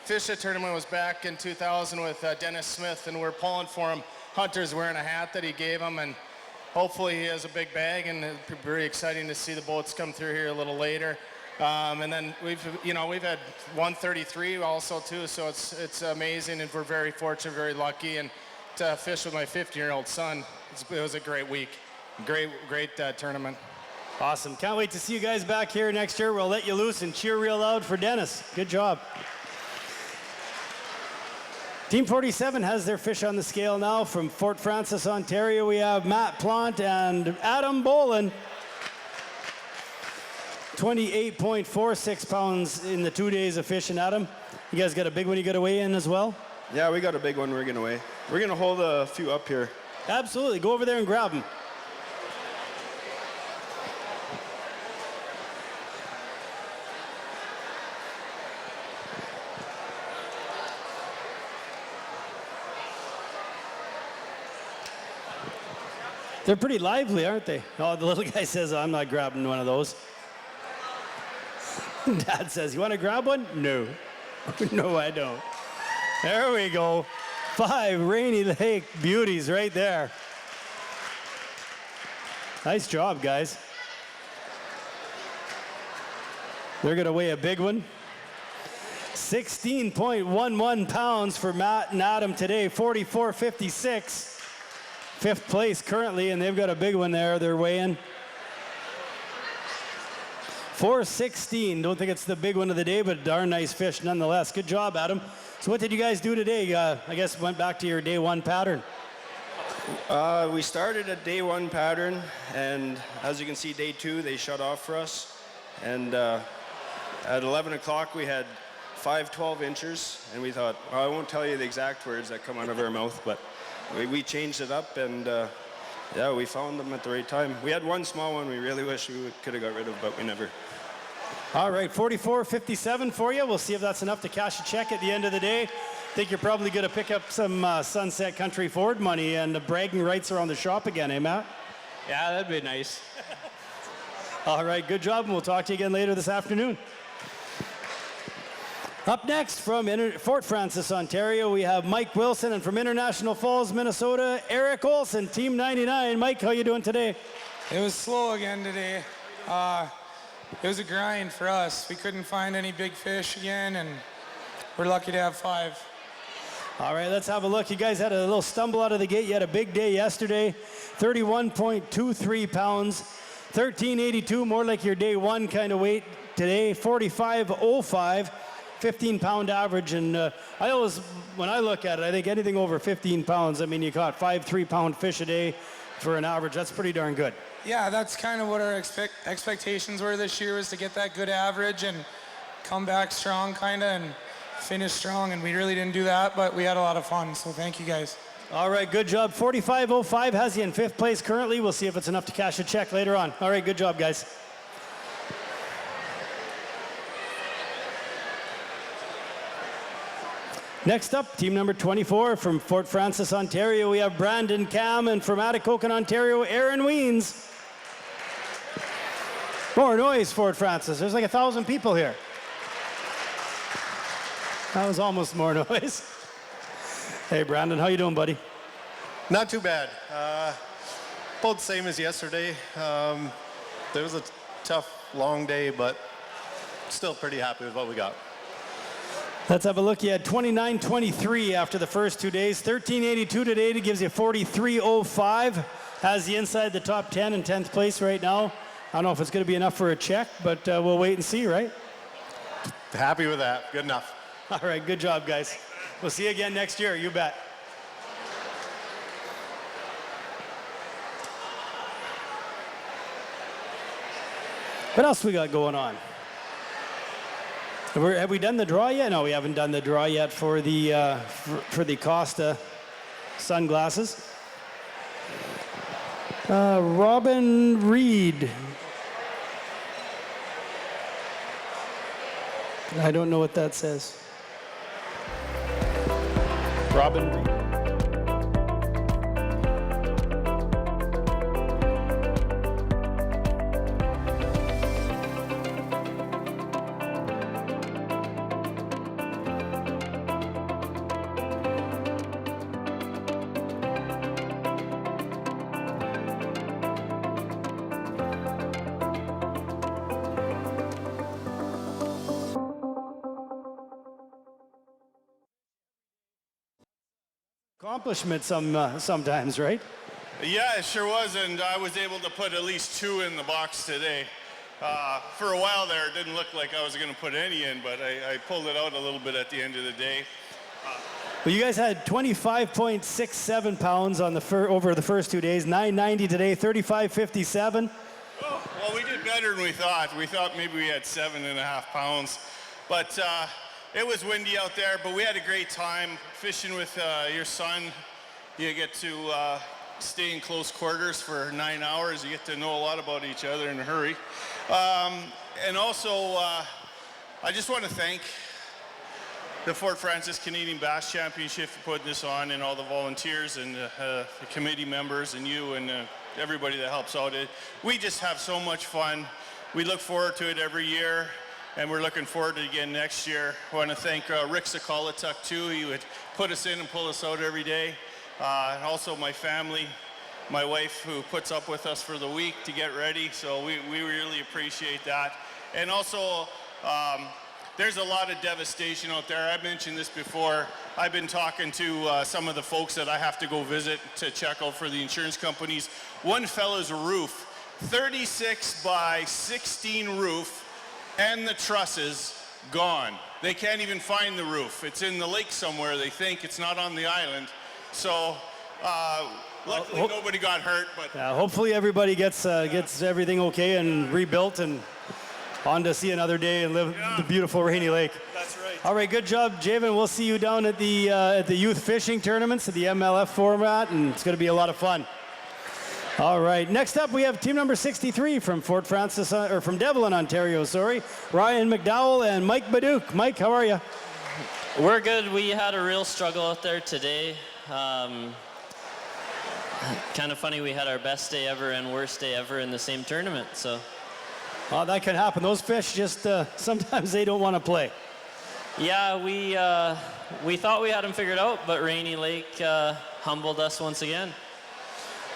fished a tournament was back in 2000 with Dennis Smith, and we're pulling for him. Hunter's wearing a hat that he gave him, and hopefully he has a big bag, and it'll be very exciting to see the boats come through here a little later. And then we've had 133 also too, so it's amazing, and we're very fortunate, very lucky, and to fish with my 15-year-old son, it was a great week, great tournament. Awesome. Can't wait to see you guys back here next year. We'll let you loose and cheer real loud for Dennis. Good job. Team 47 has their fish on the scale now. From Fort Francis, Ontario, we have Matt Plant and Adam Bolin. 28.46 pounds in the 2 days of fishing, Adam. You guys got a big one you got to weigh in as well? Yeah, we got a big one we're going to weigh. We're going to hold a few up here. Absolutely. Go over there and grab them. They're pretty lively, aren't they? Oh, the little guy says, I'm not grabbing one of those. Dad says, you want to grab one? No. No, I don't. There we go. 5 Rainy Lake beauties right there. Nice job, guys. They're going to weigh a big one. 16.11 pounds for Matt and Adam today, 44.56. 5th place currently, and they've got a big one there they're weighing. 416. Don't think it's the big one of the day, but darn nice fish nonetheless. Good job, Adam. So what did you guys do today? I guess went back to your day one pattern. We started at day 1 pattern, and as you can see, day 2 they shut off for us. And at 11 o'clock we had 5 12-inchers, and we thought, well, I won't tell you the exact words that come out of our mouth, but we changed it up, and yeah, we found them at the right time. We had one small one we really wish we could have got rid of, but we never. All right, 44.57 for you. We'll see if that's enough to cash a check at the end of the day. Think you're probably going to pick up some Sunset Country Ford money, and the bragging rights are on the shop again, eh, Matt? Yeah, that'd be nice. All right, good job, and we'll talk to you again later this afternoon. Up next from Fort Francis, Ontario, we have Mike Wilson, and from International Falls, Minnesota, Eric Olson, Team 99. Mike, how you doing today? It was slow again today. It was a grind for us. We couldn't find any big fish again, and we're lucky to have 5. All right, let's have a look. You guys had a little stumble out of the gate. You had a big day yesterday, 31.23 pounds, 1382, more like your day 1 kind of weight today, 45.05. 15-pound average, and I always, when I look at it, I think anything over 15 pounds, I mean, you caught 5 3-pound fish a day for an average. That's pretty darn good. Yeah, that's kind of what our expectations were this year, was to get that good average and come back strong kind of and finish strong, and we really didn't do that, but we had a lot of fun, so thank you guys. All right, good job. 45.05 has you in 5th place currently. We'll see if it's enough to cash a check later on. All right, good job, guys. Next up, team number 24 from Fort Francis, Ontario, we have Brandon Cam, and from Atikokan, Ontario, Aaron Weens. More noise, Fort Francis. There's like 1,000 people here. That was almost more noise. Hey, Brandon, how you doing, buddy? Not too bad. About the same as yesterday. There was a tough, long day, but still pretty happy with what we got. Let's have a look. You had 29.23 after the first 2 days. 13.82 today. It gives you 43.05. Has you inside the top 10 in 10th place right now. I don't know if it's going to be enough for a check, but we'll wait and see, right? Happy with that. Good enough. All right. Good job, guys. We'll see you again next year. You bet. What else we got going on? Have we done the draw yet? No, we haven't done the draw yet for the Costa sunglasses. Robin Reed. I don't know what that says. Robin Reed. Accomplishment sometimes, right? Yeah, it sure was, and I was able to put at least 2 in the box today. For a while there, it didn't look like I was going to put any in, but I pulled it out a little bit at the end of the day. Well, you guys had 25.67 pounds on over the first 2 days, 990 today, 35.57. Oh, well, we did better than we thought. We thought maybe we had 7.5 pounds, but it was windy out there, but we had a great time fishing with your son. You get to stay in close quarters for 9 hours. You get to know a lot about each other in a hurry. And also, I just want to thank the Fort Francis Canadian Bass Championship for putting this on, and all the volunteers and the committee members and you and everybody that helps out. We just have so much fun. We look forward to it every year, and we're looking forward to it again next year. I want to thank Rick Sokolatuck too. He would put us in and pull us out every day. And also my family, my wife, who puts up with us for the week to get ready. So we really appreciate that. And also, there's a lot of devastation out there. I mentioned this before. I've been talking to some of the folks that I have to go visit to check out for the insurance companies. One fella's roof, 36 by 16 roof, and the trusses gone. They can't even find the roof. It's in the lake somewhere, they think. It's not on the island. So luckily nobody got hurt. But hopefully everybody gets everything okay and rebuilt and on to see another day and live the beautiful Rainy Lake. That's right. All right, good job, Javen. We'll see you down at the youth fishing tournaments at the MLF format, and it's going to be a lot of fun. All right, next up we have team number 63 from Fort Francis, or from Devlin, Ontario, sorry. Ryan McDowell and Mike Baduke. Mike, how are you? We're good. We had a real struggle out there today. Kind of funny, we had our best day ever and worst day ever in the same tournament, so. Oh, that can happen. Those fish just, sometimes they don't want to play. Yeah, we thought we had them figured out, but Rainy Lake humbled us once again.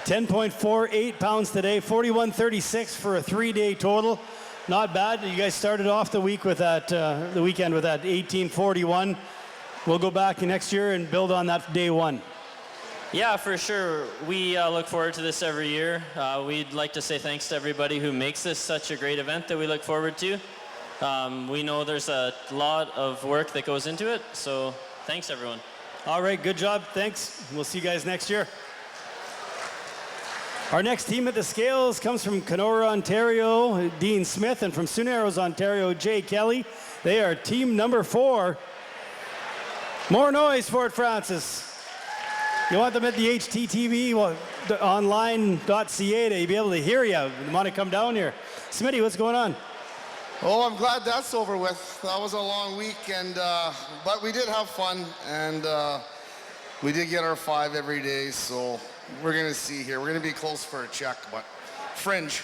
10.48 pounds today, 41.36 for a 3-day total. Not bad. You guys started off the week with that, the weekend with that 18.41. We'll go back next year and build on that day one. Yeah, for sure. We look forward to this every year. We'd like to say thanks to everybody who makes this such a great event that we look forward to. We know there's a lot of work that goes into it, so thanks everyone. All right, good job. Thanks. We'll see you guys next year. Our next team at the scales comes from Kenora, Ontario, Dean Smith, and from Sioux Narrows, Ontario, Jay Kelly. They are team number 4. More noise, Fort Francis. You want them at the HTTV, online.ca to be able to hear you. You want to come down here. Smitty, what's going on? Oh, I'm glad that's over with. That was a long week, and but we did have fun, and we did get our 5 every day, so we're going to see here. We're going to be close for a check, but fringe.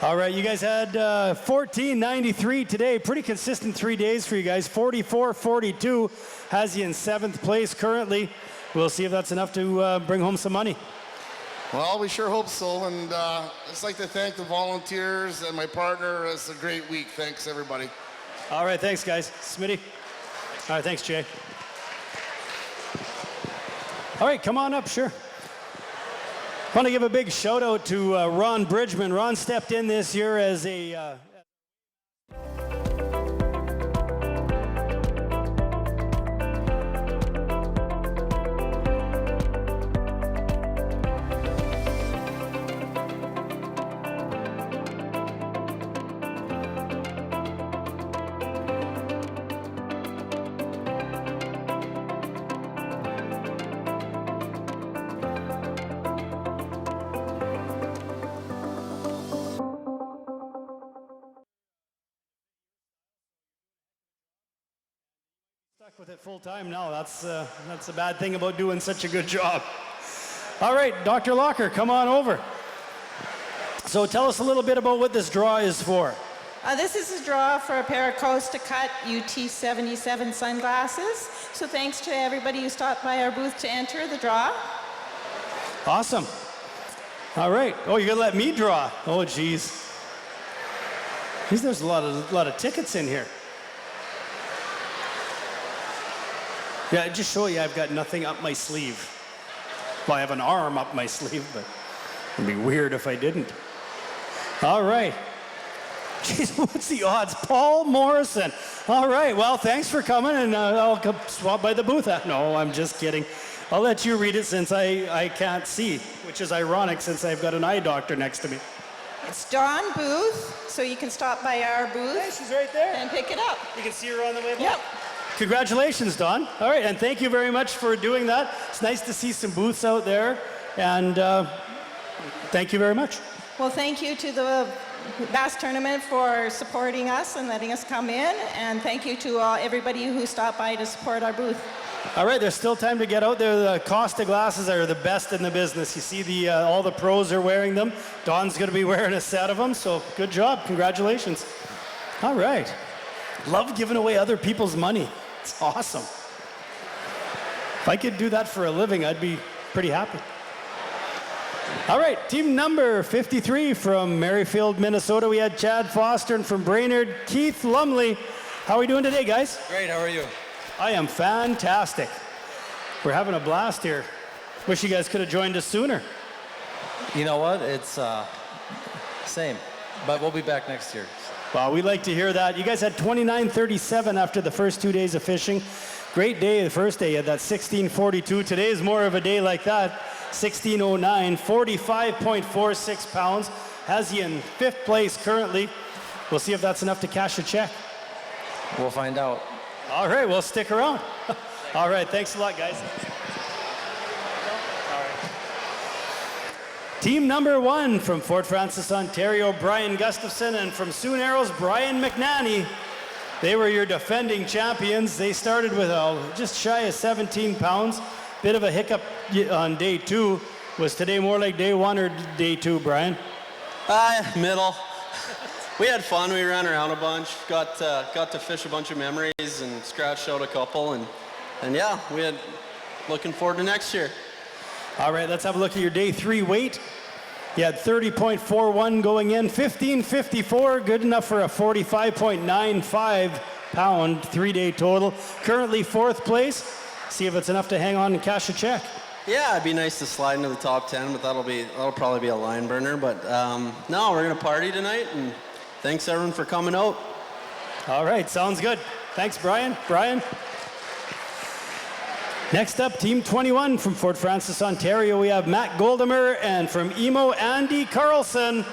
All right, you guys had 14.93 today. Pretty consistent 3 days for you guys. 44.42 has you in 7th place currently. We'll see if that's enough to bring home some money. Well, we sure hope so, and I'd just like to thank the volunteers and my partner. It's a great week. Thanks, everybody. All right, thanks, guys. Smitty. All right, thanks, Jay. All right, come on up, sure. I want to give a big shout out to Ron Bridgman. Ron stepped in this year as a stuck with it full time now. That's a bad thing about doing such a good job. All right, Dr. Locker, come on over. So tell us a little bit about what this draw is for. This is a draw for a pair of Costa Cut UT77 sunglasses. So thanks to everybody who stopped by our booth to enter the draw. Awesome. All right. Oh, you're gonna let me draw? Oh, geez. There's a lot of tickets in here. Yeah, just show you I've got nothing up my sleeve. Well, I have an arm up my sleeve, but it'd be weird if I didn't. All right. Jeez, what's the odds? Paul Morrison. All right, well, thanks for coming, and I'll come swap by the booth. No, I'm just kidding. I'll let you read it since I can't see, which is ironic since I've got an eye doctor next to me. It's Dawn Booth, so you can stop by our booth. Hey, she's right there. And pick it up. You can see her on the way back. Yep. Congratulations, Dawn. All right, and thank you very much for doing that. It's nice to see some booths out there, and thank you very much. Well, thank you to the Bass Tournament for supporting us and letting us come in, and thank you to everybody who stopped by to support our booth. All right, there's still time to get out there. The Costa glasses are the best in the business. You see all the pros are wearing them. Don's going to be wearing a set of them, so good job. Congratulations. All right. Love giving away other people's money. It's awesome. If I could do that for a living, I'd be pretty happy. All right, team number 53 from Merrifield, Minnesota. We had Chad Foster, and from Brainerd, Keith Lumley. How are we doing today, guys? Great, how are you? I am fantastic. We're having a blast here. Wish you guys could have joined us sooner. You know what? It's same, but we'll be back next year. Well, we like to hear that. You guys had 29:37 after the first 2 days of fishing. Great day the first day. You had that 16:42. Today is more of a day like that. 16:09, 45.46 pounds. Has you in 5th place currently. We'll see if that's enough to cash a check. We'll find out. All right, well, stick around. All right, thanks a lot, guys. Team number 1 from Fort Francis, Ontario, Brian Gustafson, and from Sioux Narrows, Brian McNanny. They were your defending champions. They started with just shy of 17 pounds. Bit of a hiccup on day 2. Was today more like day 1 or day 2, Brian? Middle. We had fun. We ran around a bunch. Got to fish a bunch of memories and scratched out a couple. And yeah, we had looking forward to next year. All right, let's have a look at your day 3 weight. You had 30.41 going in, 15.54, good enough for a 45.95 pound 3-day total. Currently 4th place. See if it's enough to hang on and cash a check. Yeah, it'd be nice to slide into the top 10, but that'll probably be a line burner. But no, we're gonna party tonight, and thanks everyone for coming out. All right, sounds good. Thanks, Brian. Brian. Next up, Team 21 from Fort Francis, Ontario. We have Matt Goldamer, and from Emo, Andy Carlson.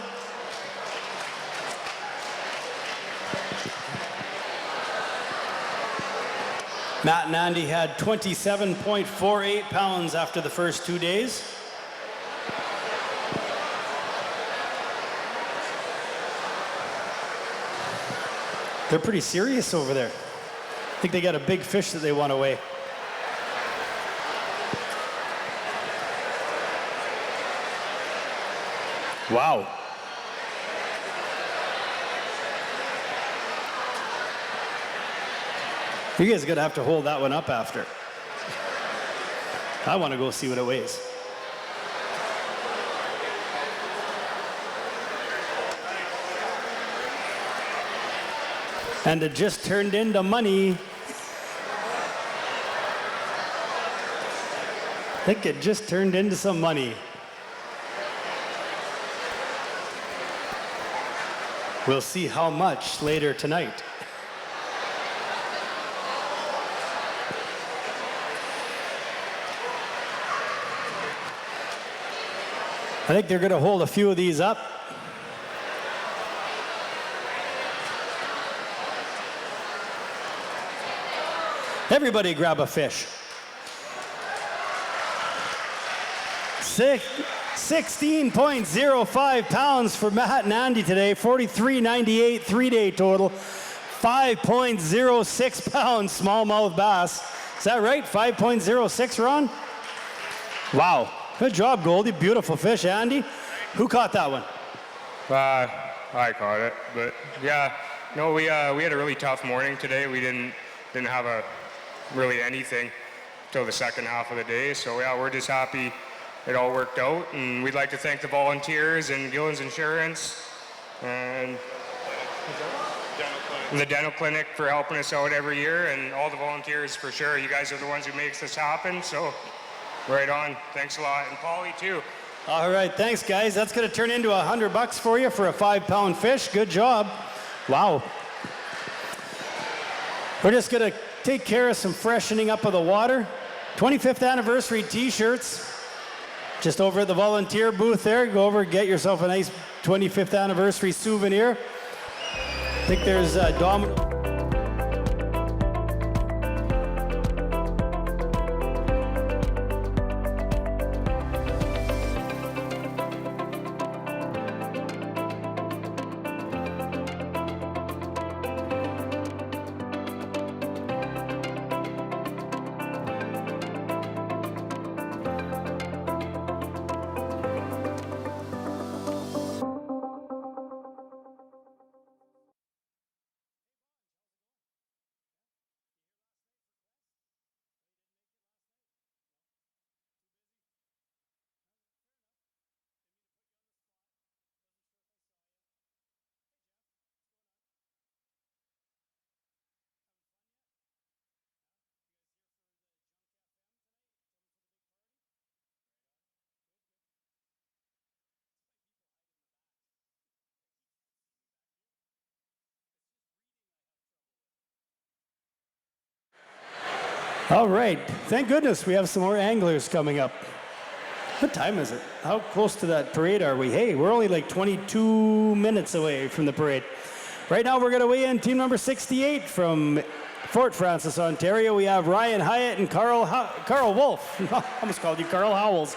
Matt and Andy had 27.48 pounds after the first 2 days. They're pretty serious over there. I think they got a big fish that they want to weigh. Wow. You guys are going to have to hold that one up after. I want to go see what it weighs. And it just turned into money. I think it just turned into some money. We'll see how much later tonight. I think they're going to hold a few of these up. Everybody grab a fish. 16.05 pounds for Matt and Andy today. 43.98 3-day total. 5.06 pounds smallmouth bass. Is that right? 5.06, Ron? Wow. Good job, Goldie. Beautiful fish. Andy, who caught that one? I caught it, but yeah, no, we had a really tough morning today. We didn't have really anything till the second half of the day. So yeah, we're just happy it all worked out, and we'd like to thank the volunteers and Gillen's Insurance and the dental clinic for helping us out every year, and all the volunteers for sure. You guys are the ones who makes this happen. So right on. Thanks a lot, and Paulie too. All right, thanks, guys. That's going to turn into $100 for you for a 5-pound fish. Good job. Wow. We're just going to take care of some freshening up of the water. 25th anniversary T-shirts. Just over at the volunteer booth there. Go over and get yourself a nice 25th anniversary souvenir. I think there's Dom. All right. Thank goodness we have some more anglers coming up. What time is it? How close to that parade are we? Hey, we're only like 22 minutes away from the parade. Right now we're going to weigh in team number 68 from Fort Francis, Ontario. We have Ryan Hyatt and Carl Wolf. I almost called you Carl Howells.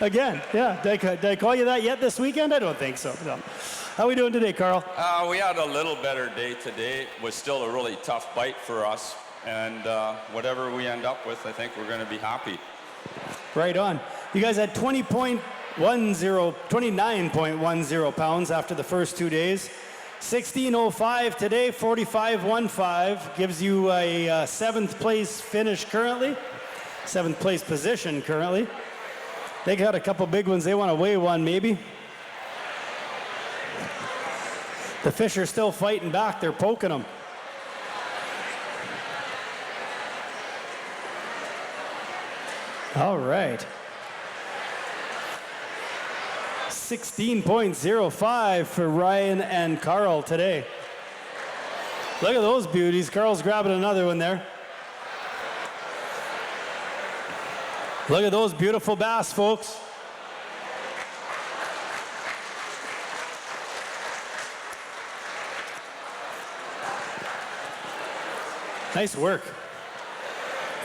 Again, yeah. Did I call you that yet this weekend? I don't think so. No. How are we doing today, Carl? We had a little better day today. It was still a really tough bite for us. And whatever we end up with, I think we're going to be happy. Right on. You guys had 29.10 pounds after the first 2 days. 16.05 today, 45.15 gives you a 7th place finish currently. 7th place position currently. They got a couple big ones. They want to weigh one maybe. The fish are still fighting back. They're poking them. All right. 16.05 for Ryan and Carl today. Look at those beauties. Carl's grabbing another one there. Look at those beautiful bass, folks. Nice work.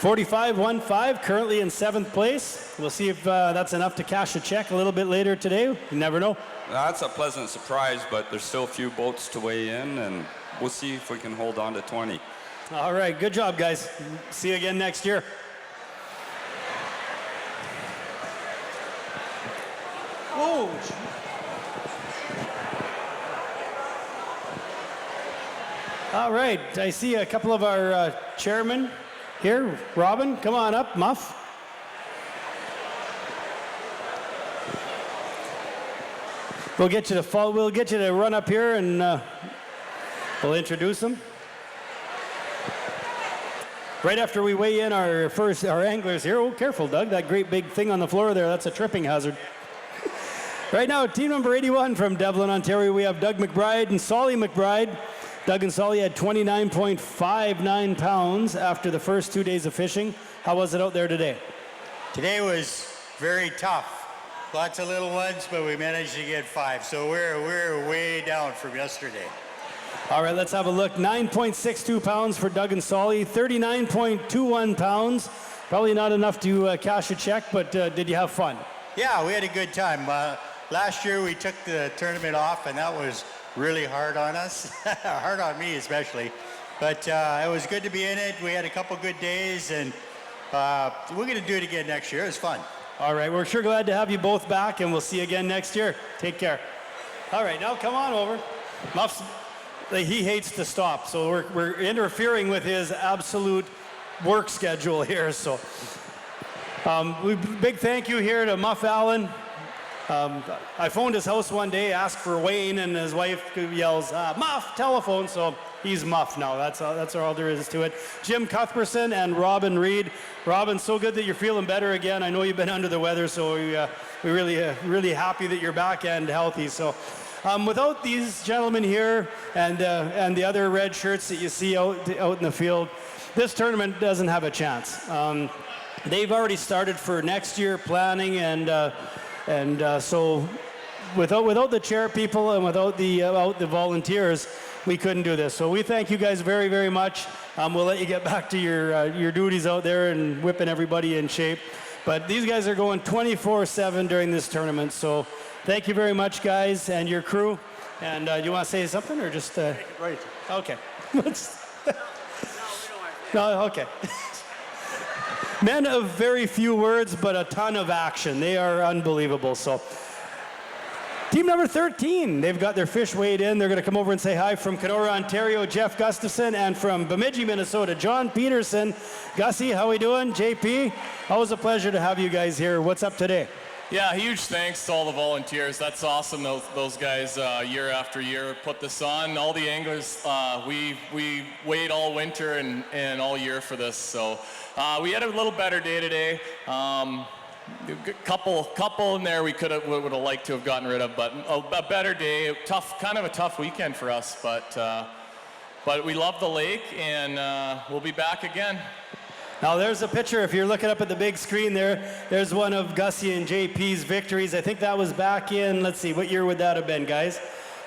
45.15, currently in 7th place. We'll see if that's enough to cash a check a little bit later today. You never know. That's a pleasant surprise, but there's still a few boats to weigh in, and we'll see if we can hold on to 20. All right, good job, guys. See you again next year. Whoa. All right, I see a couple of our chairmen here. Robin, come on up. Muff. We'll get you to run up here, and we'll introduce them. Right after we weigh in our anglers here. Oh, careful, Doug. That great big thing on the floor there, that's a tripping hazard. Right now, team number 81 from Devlin, Ontario, we have Doug McBride and Solly McBride. Doug and Solly had 29.59 pounds after the first 2 days of fishing. How was it out there today? Today was very tough. Lots of little ones, but we managed to get 5. So we're way down from yesterday. All right, let's have a look. 9.62 pounds for Doug and Solly. 39.21 pounds. Probably not enough to cash a check, but did you have fun? Yeah, we had a good time. Last year we took the tournament off, and that was really hard on us, hard on me especially. But it was good to be in it. We had a couple good days, and we're going to do it again next year. It was fun. All right, we're sure glad to have you both back, and we'll see you again next year. Take care. All right, now come on over. Muff's, he hates to stop, so we're interfering with his absolute work schedule here. So big thank you here to Muff Allen. I phoned his house one day, asked for Wayne, and his wife yells, Muff, telephone, so he's Muff now. That's all there is to it. Jim Cuthbertson and Robin Reed. Robin, so good that you're feeling better again. I know you've been under the weather, so we're really happy that you're back and healthy. So without these gentlemen here and the other red shirts that you see out in the field, this tournament doesn't have a chance. They've already started for next year planning, and so without the chair people and without the volunteers, we couldn't do this. So we thank you guys very, very much. We'll let you get back to your duties out there and whipping everybody in shape. But these guys are going 24/7 during this tournament. So thank you very much, guys, and your crew. And you want to say something or just? Right. Okay. No, okay. Men of very few words, but a ton of action. They are unbelievable. So, team number 13, they've got their fish weighed in. They're going to come over and say hi from Kenora, Ontario, Jeff Gustafson, and from Bemidji, Minnesota, John Peterson. Gussie, how we doing? JP, always a pleasure to have you guys here. What's up today? Yeah, huge thanks to all the volunteers. That's awesome. Those guys year after year put this on. All the anglers, we wait all winter and all year for this. So we had a little better day today. Couple in there we would have liked to have gotten rid of, but a better day. Kind of a tough weekend for us, but we love the lake and we'll be back again. Now there's a picture, if you're looking up at the big screen there's one of Gussie and JP's victories. I think that was back in, let's see, what year would that have been, guys?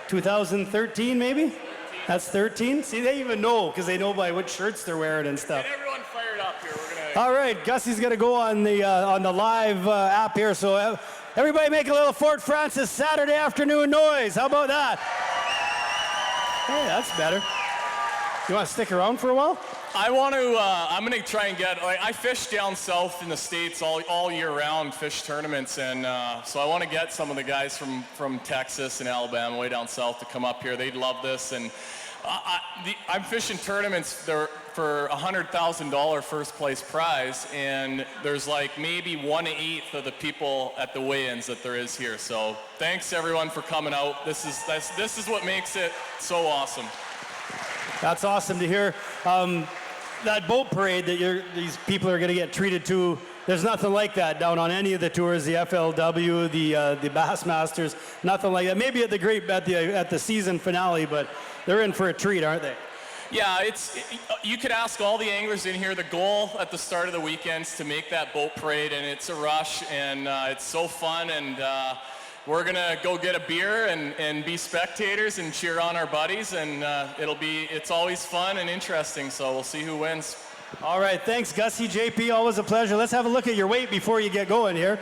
2013 maybe? 13. That's 13? See, they even know, because they know by what shirts they're wearing and stuff. Get everyone fired up here. All right, Gussie's gonna go on the live app here, so everybody make a little Fort Francis Saturday afternoon noise. How about that? Hey, that's better. You want to stick around for a while? I want to, I'm going to try and I fish down south in the States all year round, fish tournaments, and so I want to get some of the guys from Texas and Alabama way down south to come up here. They'd love this, and I'm fishing tournaments for $100,000 first place prize, and there's like maybe 1/8 of the people at the weigh-ins that there is here. So thanks everyone for coming out. This is what makes it so awesome. That's awesome to hear. That boat parade that these people are going to get treated to, there's nothing like that down on any of the tours, the FLW, the Bassmasters, nothing like that. Maybe at the season finale, but they're in for a treat, aren't they? Yeah, you could ask all the anglers in here. The goal at the start of the weekends to make that boat parade, and it's a rush, and it's so fun, and we're gonna go get a beer and be spectators and cheer on our buddies, and it's always fun and interesting, so we'll see who wins. All right, thanks Gussie, JP, always a pleasure. Let's have a look at your weight before you get going here.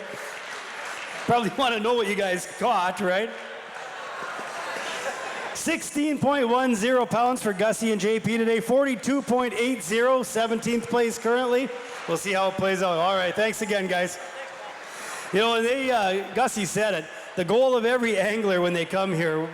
Probably want to know what you guys caught, right? 16.10 pounds for Gussie and JP today, 42.80, 17th place currently. We'll see how it plays out. All right, thanks again, guys. You know, Gussie said it. The goal of every angler when they come here,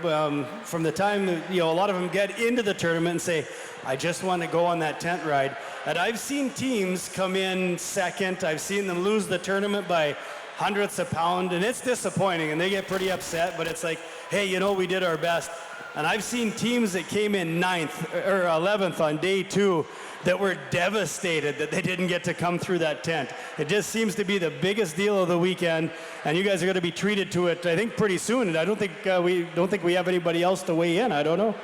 from the time that, a lot of them get into the tournament and say, I just want to go on that tent ride. And I've seen teams come in second. I've seen them lose the tournament by hundredths of pound, and it's disappointing, and they get pretty upset, but it's like, hey, we did our best. And I've seen teams that came in 9th or 11th on day 2 that were devastated that they didn't get to come through that tent. It just seems to be the biggest deal of the weekend, and you guys are going to be treated to it, I think, pretty soon. And I don't think we have anybody else to weigh in. I don't know.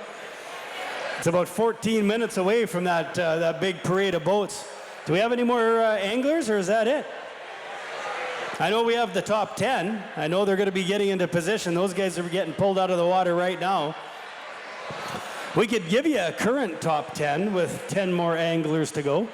It's about 14 minutes away from that big parade of boats. Do we have any more anglers, or is that it? I know we have the top 10. I know they're going to be getting into position. Those guys are getting pulled out of the water right now. We could give you a current top 10 with 10 more anglers to go.